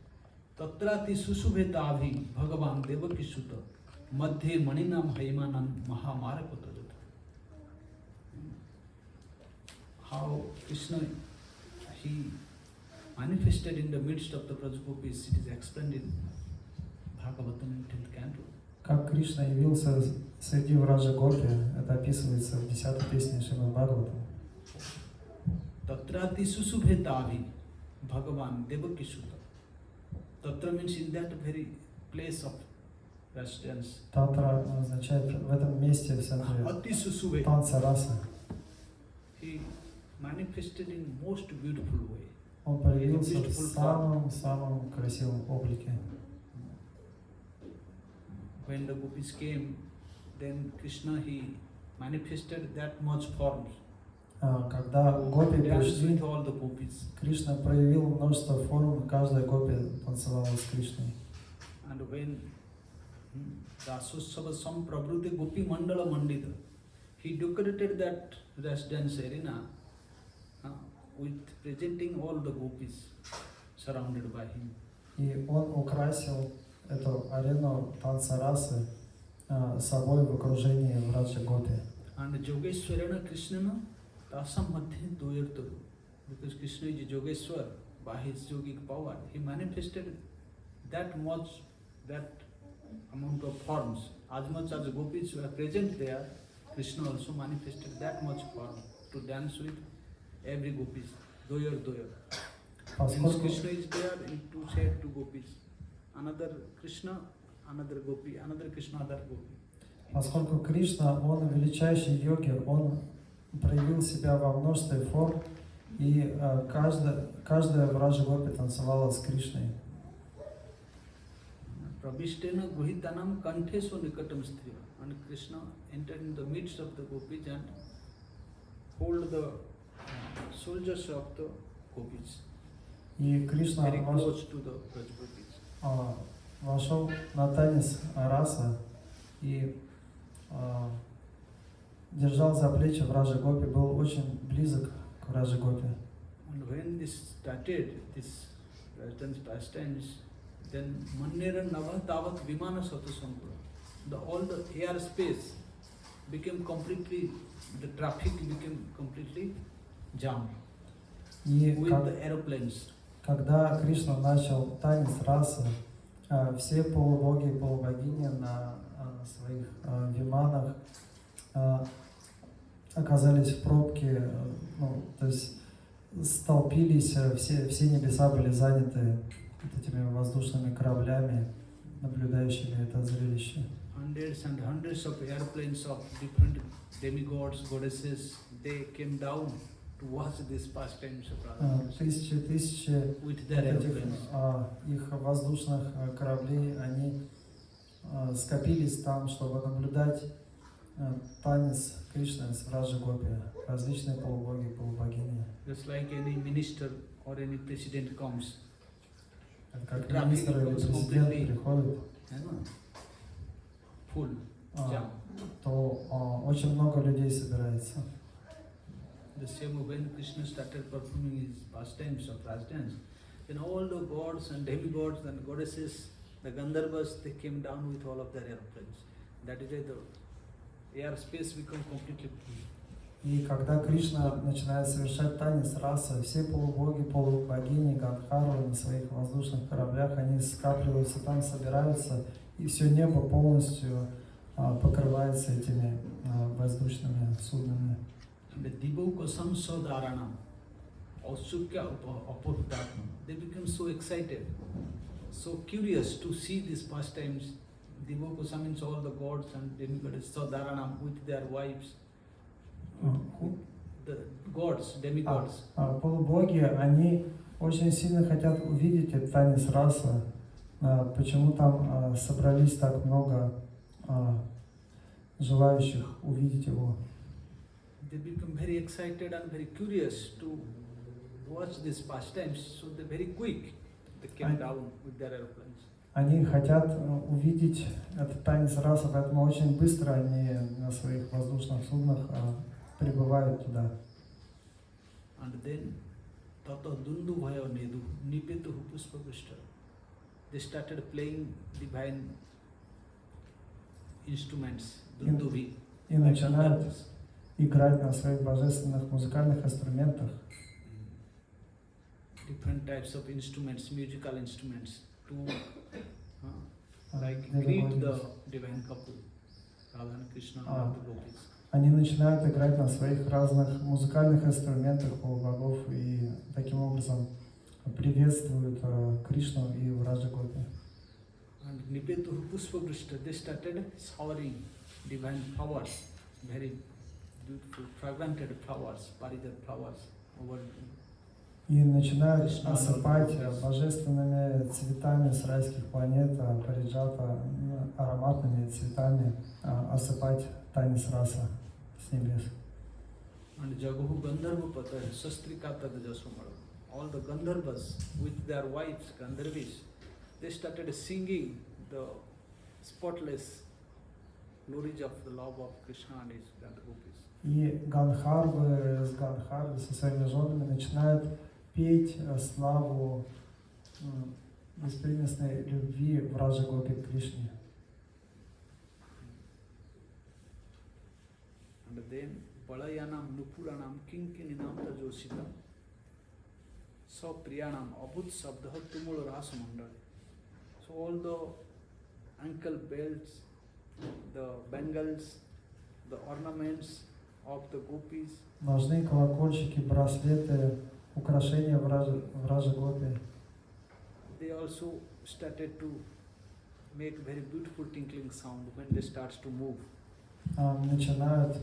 Tatrati Susubhetavhi Bhagavan Devakisuta Madhye Maninam Haimanam Mahamarapatadata. How Krishna, he manifested in the midst of the Brajgopis, it is explained in Bhagavatam in 10th canto. Как Кришна явился среди вражьей гопи, это описывается в 10-й песне Шримад Бхагаватам. Tatrati Susubhetavhi Bhagavan Devakisuta. Tatra means in that very place of residence. Татра означает в этом месте, в центре Ati Susube. танца расы. He manifested in most beautiful way. Он проявился в самом красивом облике. When the gopis came, then Krishna he manifested that much forms. Когда гопи Danced пришли, with all the gopis. Кришна проявил множество форм, каждая гопи танцевала с Кришной. And when Rasosava Sampravrute Gopi Mandala Mandita, he decorated that residence arena with presenting all the gopis surrounded by him. И он украсил эту арену танца расы собой в окружении вражьей гопи. And Jogeshwarana Krishnana Tasam Madhye Doyarturu. Because Krishna is Jogeshwar, by his yogic power, he manifested that much, that amount of forms. As much as gopis were present there, Krishna also manifested that much form to dance with every gopis. Doyar. Since Krishna is there, in two set two gopis. Another Krishna, another gopi, another Krishna, other gopi. Поскольку Кришна, он величайший йоги, он проявил себя во множестве форм, и каждая вражья гопи танцевала с Кришной. Prabhishtena Guhitanam Kantheso Nikatam Striya. And Krishna entered in the midst of the gopis and hold the soldiers of the gopis. И Кришна Very close to the Braj-gopis. Вошел на танец раса и держал за плечи вражьей гопи, был очень близок к вражьей гопи. And when this started, this pastimes, then Manneran Navatavat Vimana Satasankura. All the air space became completely, the traffic became completely jammed with the aeroplanes. Когда Кришна начал танец расы, все полубоги и полубогини на своих виманах оказались в пробке, то есть столпились, все небеса были заняты этими воздушными кораблями, наблюдающими это зрелище. Hundreds and hundreds of airplanes of different demigods, goddesses, they came down to watch this pastimes of Radha. Тысячи with their airplanes. Их воздушных кораблей, они скопились там, чтобы наблюдать танец Кришны с вражьей гопи, различные полубоги и полубогини. Just like any minister or any president comes, Как министр или президент приходит, full. jam. то очень много людей собирается. The same when Krishna started performing his pastimes of Raj dance, then all the gods and demigods and goddesses, the Gandharvas, they came down with all of their airplanes. That is why the airspace become completely free. И когда Кришна начинает совершать танец раса, все полубоги, полубогини, Гандхарвы на своих воздушных кораблях, они скапливаются там, собираются, и все небо полностью покрывается этими воздушными суднами. And the Dibokosam Sodharanam, Ausukya Apodatman, they become so excited, so curious to see these pastimes. Dibokosam means all the gods and demigods, Sodharanam with their wives. The gods, demigods. Полубоги, они очень сильно хотят увидеть этот танец раса. Почему там собрались так много желающих увидеть его? They become very excited and very curious to watch these pastimes, so they're very quick. They came down with their airplanes. Они хотят увидеть этот танец раса, поэтому очень быстро они на своих воздушных суднах прибывают туда. And then, Tata Dundu Bhayo Nedu, Nipetu Puspavishta. They started playing divine instruments, Dunduvi. И начинают играть на своих божественных музыкальных инструментах. Different types of instruments, musical instruments, to like greet the divine couple, Radha and Krishna and the gopis. Они начинают играть на своих разных музыкальных инструментах полубогов и таким образом приветствуют Кришну и Враджа Гопи. And Nipetu Puspavishta, they started showering divine flowers, very beautiful, fragmented flowers, Parijat flowers over. И начинают осыпать божественными цветами с райских планет, Париджата, ароматными цветами, осыпать танец раса с небес. And Jagahu Gandharva Pata, Sastrikata Jasumara, all the Gandharvas with their wives, Gandharvis, they started singing the spotless glories of the love of Krishna and his Gandharvas. И Гандхарвы с Гандхарвы со своими женами начинают петь славу беспримесной любви Враджа Гопи к Кришне. And then Balayanam, Nupuranam, Kinkininam Tajositam, Sapriyanam, Abhut Sabdaha Tumul Rasamandal. So all the ankle belts, the bangles, the ornaments of the gopis, Ножны, колокольчики, браслеты, украшения Враджа Гопи. they also started to make very beautiful tinkling sound when they start to move. Начинают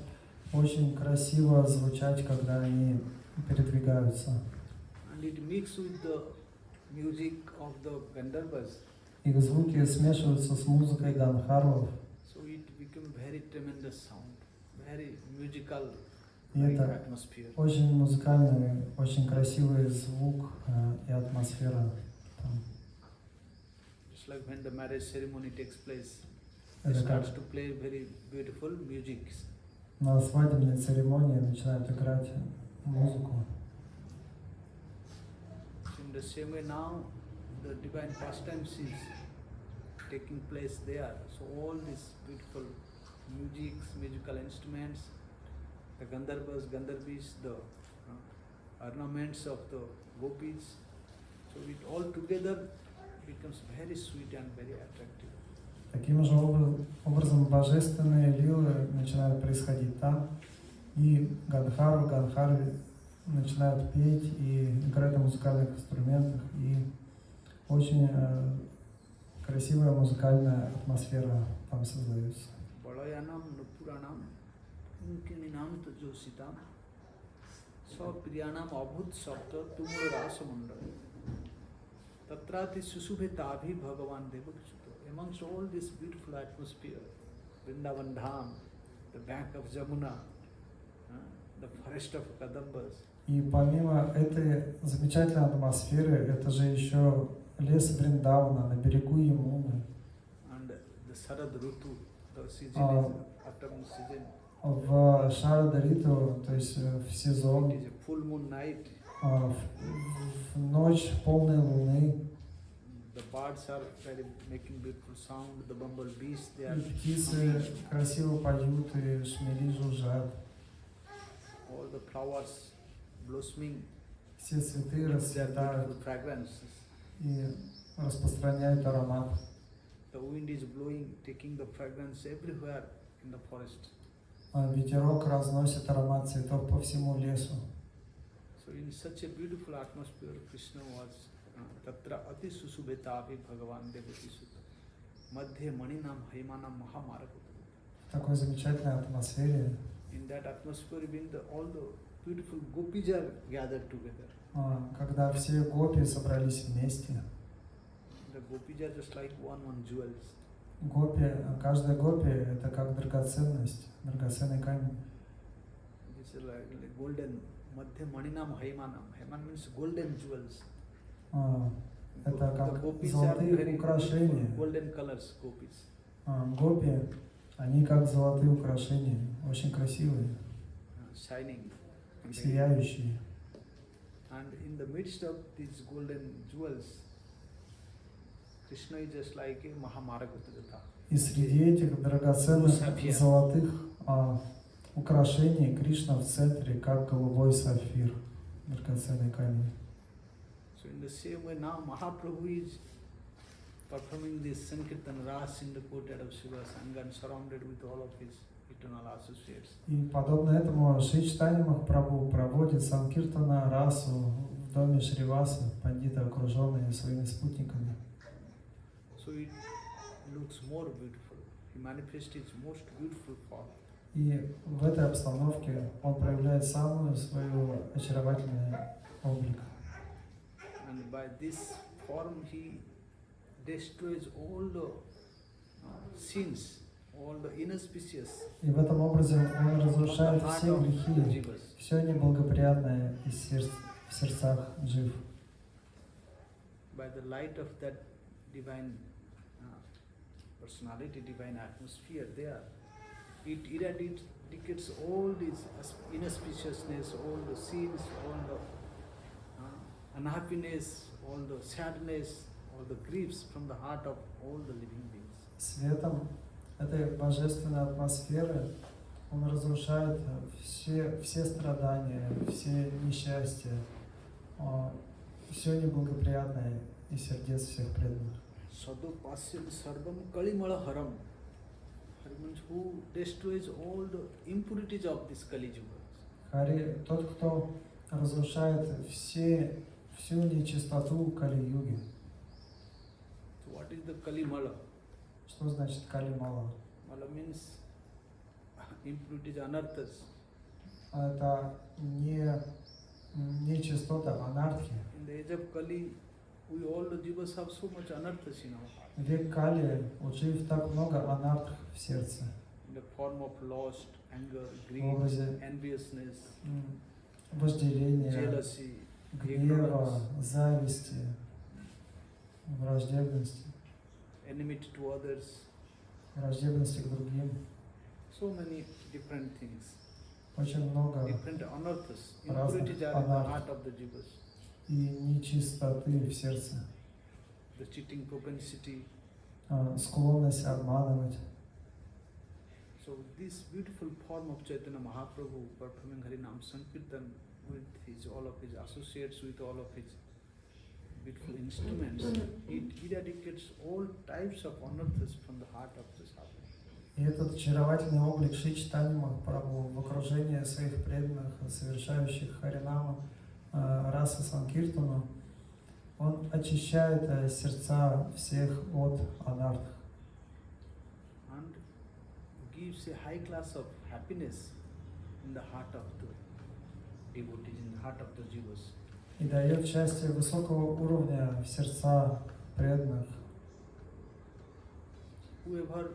очень красиво звучать, когда они передвигаются. And it mixed with the music of the Gandharvas. Их звуки смешиваются с музыкой Гандхарвов. So it became very tremendous sound, very musical И это atmosphere. очень музыкальный, очень красивый звук и атмосфера там. Just like when the marriage ceremony takes place, it Это starts как to play very beautiful music. на свадебной церемонии начинают играть музыку. In the same way now, the divine pastimes is taking place there. So all these beautiful musical instruments, the Gandharvas, Gandharvis, the ornaments of the gopis, so it all together becomes very sweet and very attractive. Таким же образом божественные лилы начинают происходить там, и Гандхарвы начинают петь и играть на музыкальных инструментах, и очень красивая музыкальная атмосфера там создается. Balayanam, Nupuranam, Kinkininam Tajositam, Sapriyanam Abhut Sabda Tumul Rasamandal, Tatrati Susubhetaabhi Bhagavan Devakshita. Amongst all this beautiful atmosphere, Vrindavan Dham, the bank of Jamuna, the forest of Kadambas. И помимо этой замечательной атмосферы, это же еще лес Вриндавана на берегу Ямуны. And the Sarad Rutu, The season А, is autumn season. В Шарадариту, то есть в сезон, It is a full moon night. в ночь полной луны, The birds are very making beautiful sound. The bumblebees, they are и птицы красиво поют, и шмели жужжат. all the flowers blossoming. Все цветы Their расцветают beautiful fragrances. и распространяют аромат. The wind is blowing, taking the fragrance everywhere in the forest. Ветерок разносит аромат цветов по всему лесу. So in such a beautiful atmosphere, Krishna was Tatra Ati Susubetavi Bhagavan Devati Sutta Madhya Maninam Haimanam Mahamarakuta. В такой замечательной атмосфере, In that atmosphere, even all the beautiful gopis are gathered together. когда все гопи собрались вместе. The gopis are just like one jewels. Гопи, каждая гопи это как драгоценность, драгоценный камень. This is like golden Madhya Maninam Haimanam. Haiman means golden jewels. Это The как gopis are золотые very украшения. beautiful, golden colors gopis. Гопи, они как золотые украшения, очень красивые, Shining. сияющие. And in the midst of these golden jewels, Krishna is just like a Mahamaragatagata. И среди этих драгоценных золотых украшений Кришна в центре, как голубой сапфир, драгоценный камень. So in the same way now Mahaprabhu is performing this Sankirtan Ras in the courtyard of Shiva Sangha and surrounded with all of his eternal associates. И подобно этому Шри Чайтанья Махапрабху проводит Санкиртана Расу в доме Шриваса, пандиты, окруженные своими спутниками. So it looks more beautiful. He manifests his most beautiful form. И в этой обстановке он проявляет самую свою очаровательный облик. And by this form he destroys all the sins, all the inauspicious. И в этом образе он разрушает все грехи, все неблагоприятное в сердцах джив. By the light of that divine personality, divine atmosphere there, it eradicates all these inauspiciousness, all the sins, all the unhappiness, all the sadness, all the griefs from the heart of all the living beings. Светом этой божественной атмосферы он разрушает все страдания, все несчастья, все неблагоприятное из сердец всех преданных. Sadupasya sarvam kalimala haram. Hari means who destroys all the impurities of this Kali Yuga. Хари – тот, кто разрушает всю нечистоту Кали-юги. So what is the Kali Mala? Что значит Кали-мала? Mala means impurities, anarthas. Это не нечистота, анархия. In the age of Kali, we all the jivas have so much anarthas in our heart. В век Кали у джив так много анарх в сердце. In the form of lust, anger, greed, enviousness, Вожделения, jealousy, гнева, зависти, враждебности, enmity to others, враждебности к другим. so many different things. Очень много Different anarthas, разных impurities are in the анарх heart of the jivas. и нечистоты в сердце. The cheating propensity. Склонность обманывать. So this beautiful form of Chaitanya Mahaprabhu performing Harinam Sankirtan with all of his associates, with all of his beautiful instruments, it eradicates all types of anarthas from the heart of the sadhaka. И этот очаровательный облик Шри Чайтаньи Махапрабху в окружении своих преданных, совершающих Харинама, раса Санкиртану, он очищает сердца всех от анарх. And gives a high class of happiness in the heart of the devotees, in the heart of the jivas. И дает счастье высокого уровня в сердца преданных. Whoever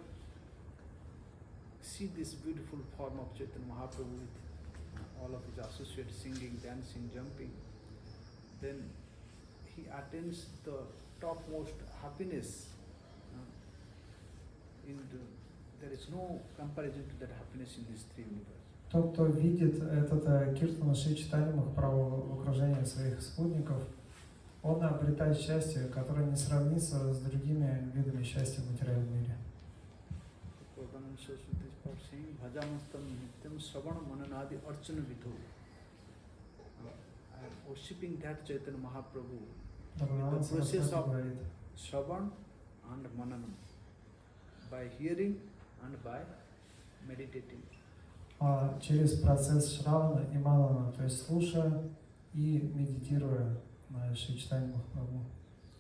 see this beautiful form of Chaitanya Mahaprabhu with all of his associates singing, dancing, jumping, then he attains the topmost happiness in there is no comparison to that happiness in these three universes. Тот, кто видит этот киртан Шри Чайтаньи Махапрабху в окружении своих спутников, он обретает счастье, которое не сравнится с другими видами счастья в материальном мире. I am worshipping that Chaitanya Mahaprabhu Бхагаван the process Сарасвати of говорит, Shravan and Mananam, by hearing and by meditating. через процесс Шравана и Манана, то есть слушая и медитируя на Шри Чайтаньи Махапрабху.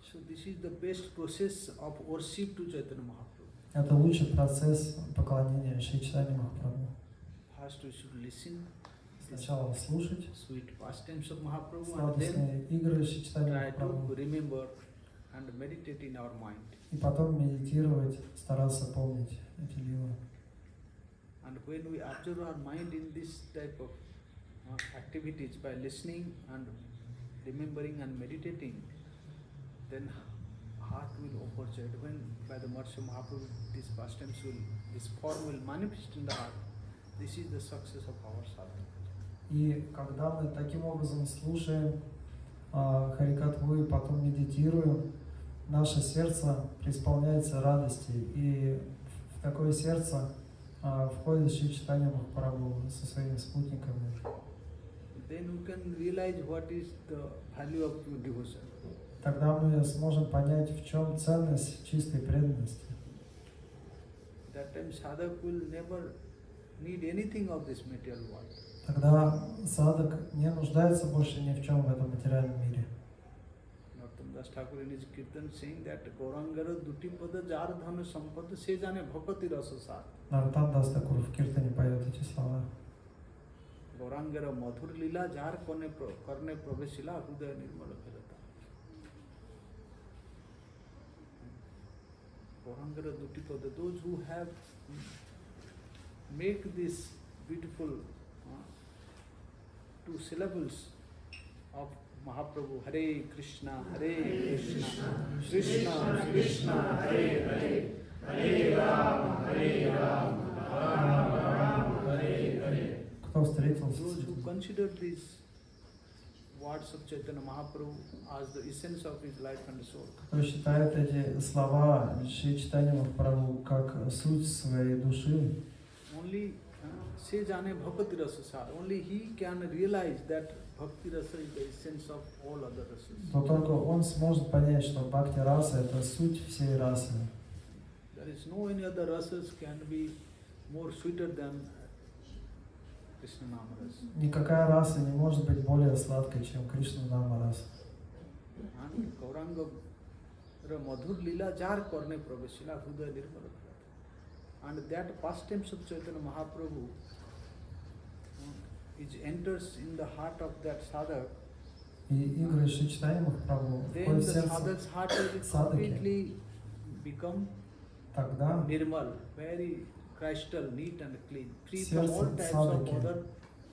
So this is the best process of worship to Chaitanya Mahaprabhu. Это лучший процесс поклонения Шри Чайтаньи Махапрабху. First we should listen, Сначала слушать sweet pastimes of Mahaprabhu, and then сладостные игры Шри Чайтаньи try to Махапрабху. remember and meditate in our mind. И потом медитировать, стараться помнить эти лилы. And when we observe our mind in this type of activities by listening and remembering and meditating, then heart will overjoyed. When by the mercy of Mahaprabhu, these pastimes this form will manifest in the heart. This is the success of our sadhana. И когда мы таким образом слушаем Харикатву и потом медитируем, наше сердце преисполняется радости, и в такое сердце входит Шри Чайтанья Махапрабху со своими спутниками. Then we can realize what is the value of pure devotion. Тогда мы сможем понять, в чем ценность чистой преданности. That time sadhak will never need anything of this material world. Тогда садхак не нуждается больше ни в чем в этом материальном мире. Narottam Das Thakur in his Kirtan saying that Gaurangara Duti Pada Jar Dhana Sampada Se Jane Bhakati Rasa Sar. Нароттам Дас Такур в Киртане поет эти слова. Gaurangara Madhur Lila Jar Karne Praveshila Hudaya Nirmala Bhirata. Gaurangara Duti Pada, those who have make this beautiful two syllables of Mahaprabhu, Hare Krishna, Krishna Krishna, Hare Hare, Hare Rama, Rama Rama, Hare Hare. Кто встретился Those с who этим? consider these words of Chaitanya Mahaprabhu as the essence of his life and soul. Кто считает эти слова Шри Чайтаньи Махапрабху как суть своей души, Only Se Jane Bhakti Rasa Sar, only he can realize that Bhakti Rasa is the essence of all other rasas. то только он сможет понять, что Бхакти раса это суть всей расы. There is no any other rasas can be more sweeter than Krishna Nama rasa. Никакая раса не может быть более сладкой, чем Кришна Нама раса. And Gauranga Madhur Lila Jar Karne Praveshila Hudaya Nirmala Bhirata. And that pastimes of Chaitanya Mahaprabhu enters in the heart of that sadhak. И игры Шри Чайтаньи Махапрабху Then входят the в сердце sadhak's heart will садаки. completely become Тогда nirmal, very crystal, neat and clean, free from all сердце types of садаки other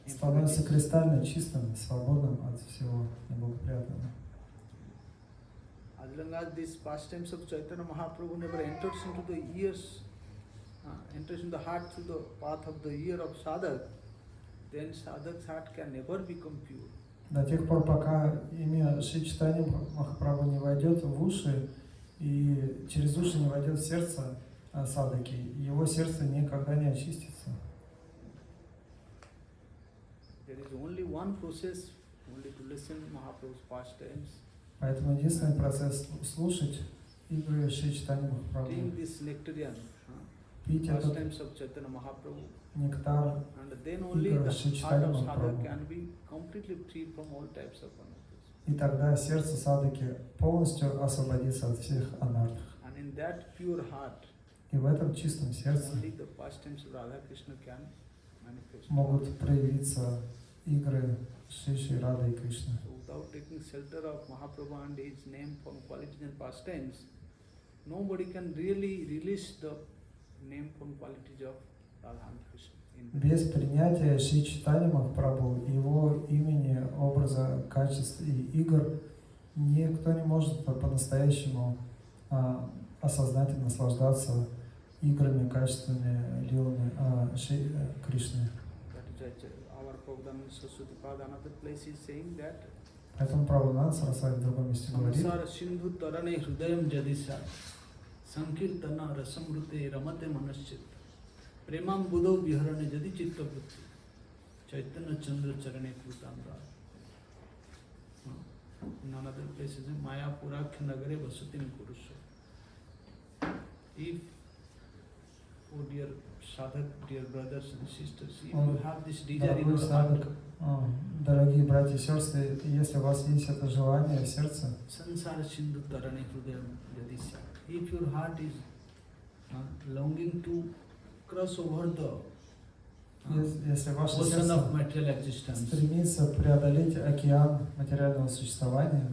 становится impurities. кристально чистым, свободным от всего неблагоприятного. As long as these pastimes of Chaitanya Mahaprabhu never enters into the ears, enters in the heart through the path of the ear of sadhak, then sadhak's heart can never become pure. До тех пор, пока имя Шри Чайтаньи Махапрабху не войдет в уши и через уши не войдет в сердце садаки, его сердце никогда не очистится. There is only one process, only to listen Mahaprabhu's pastimes, Поэтому единственный процесс слушать игры Шри Чайтаньи Махапрабху, drink this nectarian пить этот pastimes of Chaitanya Mahaprabhu, нектар and then only игр the Шри heart Чайтаньи of sadhak Махапрабху. can be completely free from all types of anarthas. И тогда сердце садаки полностью освободится от всех анарх. And in that pure heart, И в этом чистом сердце only the pastimes of Radha Krishna can manifest. могут проявиться игры Шри Рады и Кришны. So without taking shelter of Mahaprabhu and his name, form, qualities and pastimes, nobody can really release the name, form, qualities of Radha and Krishna. Без принятия Шри Чайтаньи Махапрабху, его имени, образа, качеств и игр, никто не может по-настоящему осознать и наслаждаться играми, качественными лилами Кришны. Our program in Saraswati another place is saying that Поэтому Прабхупад Сарасвати в другом месте говорит: Samsara Sindhu Tarane Hrudayam Jadisa Sankirtana Rasamrute Ramate Manaschit Premam Buddho Viharane Jadi Chitta Buddhi Chaitanya Chandra Charane Krutamra. In another place is Maya Purakya Nagare Vasutim Kurusha. If, oh dear sadhak, dear brothers and sisters, if you have this desire in your heart, дорогие братья и сестры, если у вас есть это желание в сердце, Sansara Sindhu Tarane Hrudayam Jadisa, if your heart is longing to cross over the если ваше ocean of сердце material existence, стремится преодолеть океан материального существования,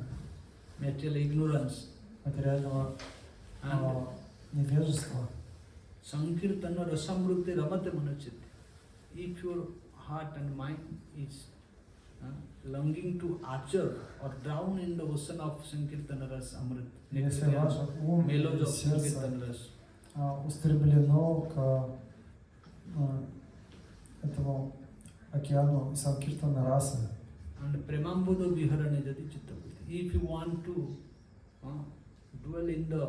material ignorance, материального and невежества, Sankirtana Rasamrute Ramate Manachit, if your heart and mind is longing to archer or drown in the ocean of Sankirtana Ras Amrit, если ваше ум и melody of сердце Sankirtana Ras, устремлено к этому океану Санкиртана расы, and Premambuddha Viharane Jadi Chitta Buddhi, if you want to dwell in the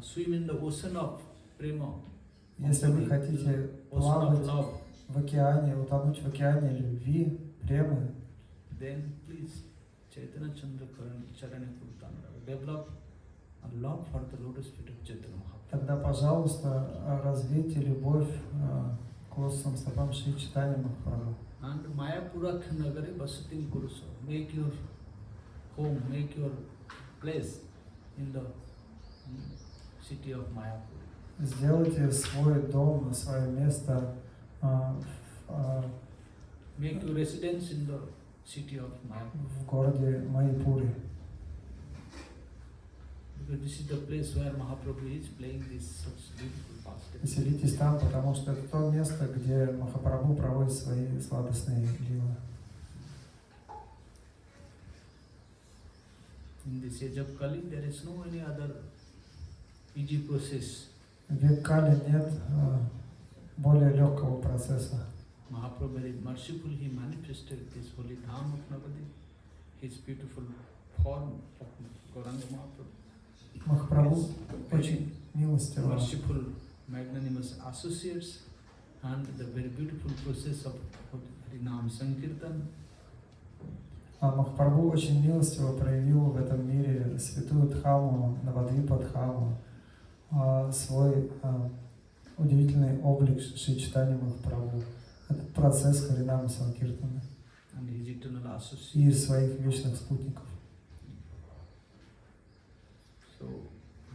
swim in the ocean of prema, если вы хотите ocean of плавать love, в океане, утонуть в океане любви, премы, then please Chaitanya Chandra Charane Purtamra, develop a love for the lotus feet of Chaitanya Mahaprabhu. тогда, пожалуйста, развейте любовь к лотосным стопам Шри Чайтанья Махапрабху. And Mayapura Nagare Vasatim Kurusa, make your home, make your place in the city of Mayapur. Сделайте свой дом, свое место Make your residence in the city of Mayapur. в городе Майяпуре. Because this is the place where Mahaprabhu is playing this such beautiful pastime. Поселитесь там, потому что это то место, где Махапрабху проводит свои сладостные лилы. In this age of Kali, there is no any other easy process. В век Кали нет более легкого процесса. Mahaprabhu very merciful, he manifested this holy dham of Navadip, his beautiful form of Gauranga Mahaprabhu. Махапрабху очень милостиво. Merciful, magnanimous associates and the very beautiful process of Harinam Sankirtan. Махапрабху очень милостиво проявил в этом мире святую Дхаму, Навадвипа Дхаму, свой удивительный облик Шри Чайтанья Махапрабху. Этот процесс Харинама Санкиртана And his eternal associates. и своих вечных спутников. So,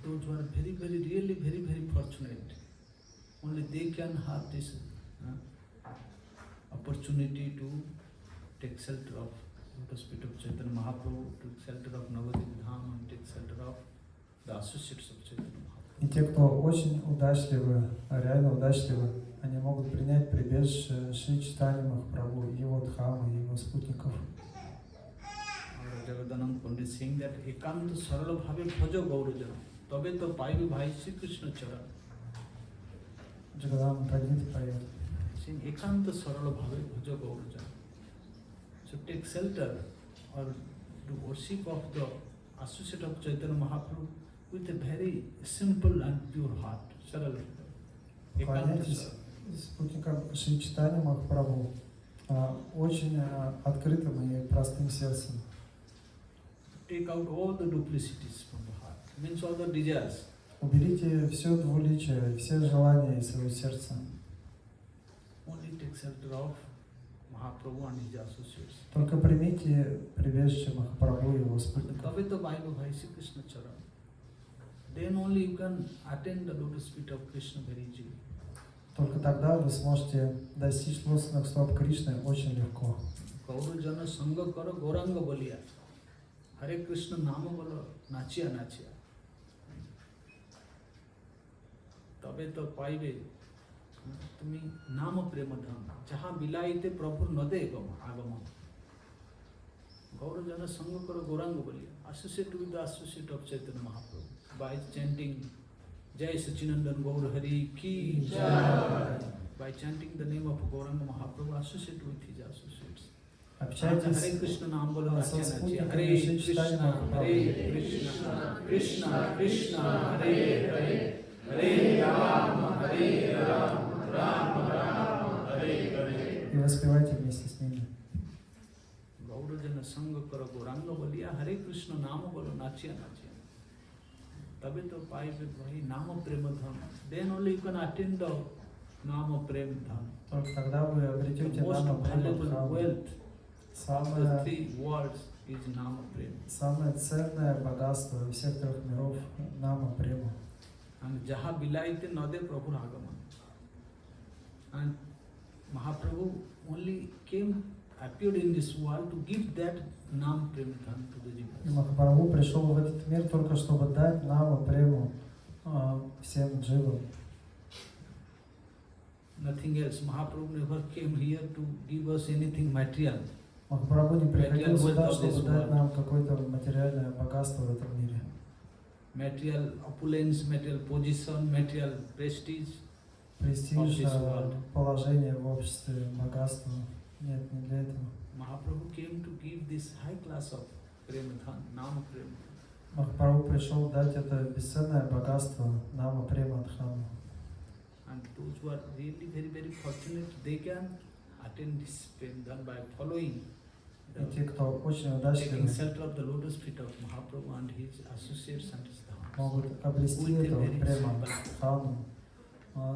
those who are very, very, really very, very fortunate, only they can have this opportunity to take shelter of the spirit of Chaitanya Mahaprabhu, take shelter of Navadip Dham, and take shelter of the associates of Chaitanya Mahaprabhu. И те, кто очень удачливы, реально удачливы, они могут принять прибежище Шри Чайтанья Махапрабху, его Дхамы, его спутников. Jagadanand Pandit saying that Ekanta Sarala Bhave Bhaja Gaurajana Tabe to Paive Bhai Shri Krishna Charan. Джагадан Пандит поет. Saying Ekanta Sarala Bhave Bhaja Gaurajana. So take shelter or do worship of the associate of Chaitanya Mahaprabhu with a very simple and pure heart. Sarala. Ekanta Поклоняйтесь Sarala. спутникам Шри Чайтанья Махапрабху очень открытым и простым сердцем. Take out all the duplicities from the heart. Means all the desires. Уберите все двуличие, все желания из своего сердца. Only take shelter of Mahaprabhu and his associates. Только примите прибежище Махапрабху и его спутников. Tabe to Bhaiva Bhai Shri Krishna Charan. Then only you can attain the lotus feet of Krishna very easily. Только тогда вы сможете достичь лотосных стоп Кришны очень легко. Gauru Jana Sangha Karo Gauranga Baliya. Hare Krishna Nama Bolo Nachiya Nachiya. Tabe to Paive Tumi Nama Premadham. Jaha Bilaite Prabhu Nade Agama. Gauru Jana Sangha Karo Gauranga Baliya. Associate with the associate of Chaitanya Mahaprabhu by chanting Jai Sachinandan Gaur Hari Ki Jai. By chanting the name of Gauranga Mahaprabhu, associate with his associates. Hare Krishna Naam Bolo Nacha Nacha. Hare Krishna, Krishna Krishna, Hare Hare, Hare Rama, Rama Rama, Hare Hare. И воспевайте вместе с ними. Gaurajana Sangha Karo Gauranga Boliya, Hare Krishna Naam Bolo Nacha Nacha. तभी तो पाइबे वही नाम प्रेम धन. Then only you can attain the नाम प्रेम धन. Только тогда вы обретете Most намо valuable према. wealth of the three worlds is nama prema. Самое ценное богатство всех трех миров намо према. And jaha bilaite nade Prabhu Agaman. And Mahaprabhu only appeared in this world to give that nam prema dhan to the И jivas. Махапрабху пришел в этот мир только чтобы дать намо прему всем дживам. Nothing else. Mahaprabhu never came here to give us anything material. Махапрабху не приходил сюда, Material чтобы дать нам какое-то материальное богатство в этом мире. Material opulence, material position, material prestige. Престиж, положение в обществе, богатство. Нет, не для этого. Mahaprabhu came to give this high class of prema dhan, nama prema. Махапрабху пришел дать это бесценное богатство намо према дхану. And those who are really very fortunate, they can attain this prema dhan by following И те, кто очень taking удачливы, shelter of the lotus feet of Mahaprabhu and his associates and his dhammas. могут обрести With a этого very према simple дхану,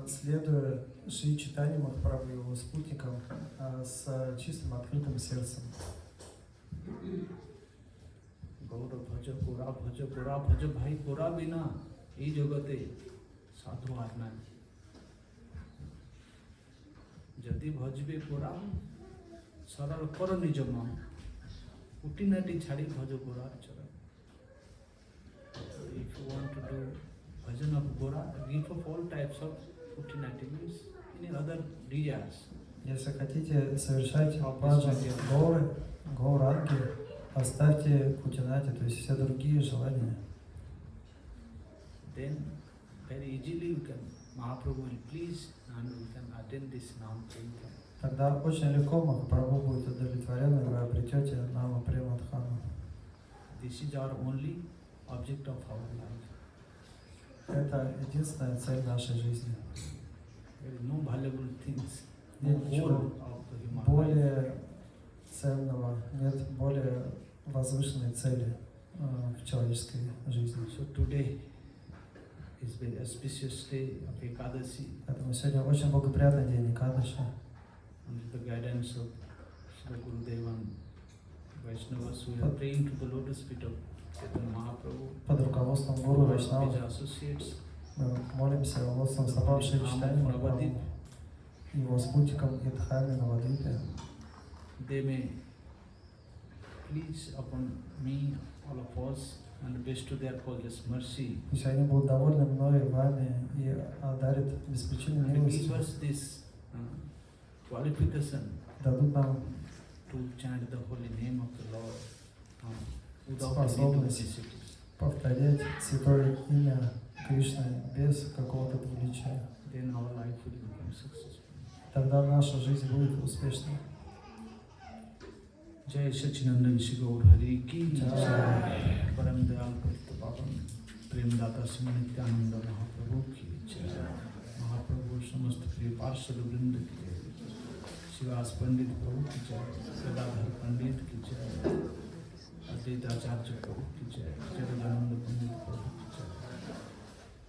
следуя Шри Чайтанье Махапрабху и его спутникам с чистым открытым сердцем. Gaura bhaja, Gora bhaja, bhai Gora bina, ei jagate sadhu ar nahi. Jadi bhajbe Gora, saral karo nijo man, utinati chhadi bhajo Gora charan. If you want to do bhajan of Gora, give up all types of utinati means any other desires. Если хотите совершать баджан горы, гауранги, оставьте кутинати, то есть все другие желания. Then very easily you can, Mahaprabhu will please and you can attain this Nam Prema. Тогда очень легко Махапрабху будет удовлетворен, и вы обретете намо према дхану. This is our only object of our life. Это единственная цель нашей жизни. There is no valuable things, no Нет goal ничего of the human life. более ценного, нет более возвышенной цели в человеческой жизни. So today is very auspicious day of Ekadasi, Поэтому сегодня очень благоприятный день Экадаши. under the guidance of Sri Gurudev and Vaishnavas. We are praying to the lotus feet of Chaitanya Mahaprabhu, Под руководством Гуру his Вайшнава associates, мы молимся руководством Сабхава Шри Чайтанье Махапрабху, его спутникам Идхами Навадвипе. they may please upon me, all of us, and bestow their causeless mercy. Пусть они будут довольны мной, вами и одарят беспричинной And give милостью, us this qualification дадут нам to chant the holy name of the Lord without any способность necessities. повторять святое имя Кришны без какого-то величия. Then our life will become successful. Тогда наша жизнь будет успешной. Jai Sachinandan Shri Gaur Hari Ki Jai. Param Dayal Paritta Pavan Prem Data Simanityananda Mahaprabhu Ki Jai. Mahaprabhu Samast Priya Parshad Vrinda Ki Jai. Shivas Pandit Prabhu Ki Jai. Gadadhar Pandit Ki Jai. Advaita Acharya Prabhu Ki Jai. Jagadananda Pandit Prabhu Ki Jai.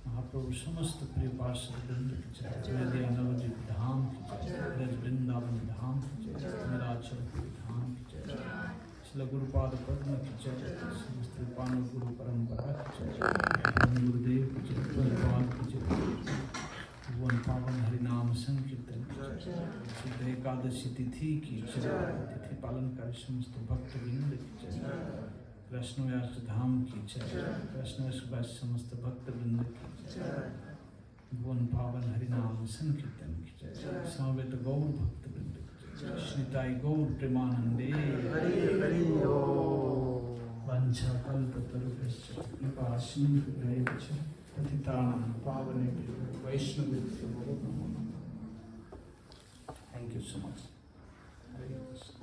Mahaprabhu Samast Priya Parshad Vrinda Ki Jai. Vedya Navadvip Dham Ki Jai. Raj Vrindavan Dham Ki Jai. Nirachal Dham Ki Jai. Shila Gurupad Padma Ki Jai. Samast Rupanu Guru Parampara Ki Jai. Gurudev Ki Jai. Gurupad Ki Jai. Bhuvan Pavan Harinam Sankirtan Ki Jai. Siddha Ekadashi Tithi Ki Jai. Tithi Palan Kari Samast Bhakta Vrinda Ki Jai. Krasnoярск Dham Ki Jai. Krasnoярск Vaisya Samast Bhakta Vrinda Ki Jai. Bhuvan Pavan Harinam Sankirtan Ki Jai. Samaveta Gaur Bhakta Vrinda Ki Jai. Shritai Gaur Premanande Hari Hari Om. Vancha Kalpa Tarupascha Kripa Sindhu Devacha Patitanam Pavanebhyo Vaishnavibhyo Namo Namaha. Thank you so much. Hare Krishna.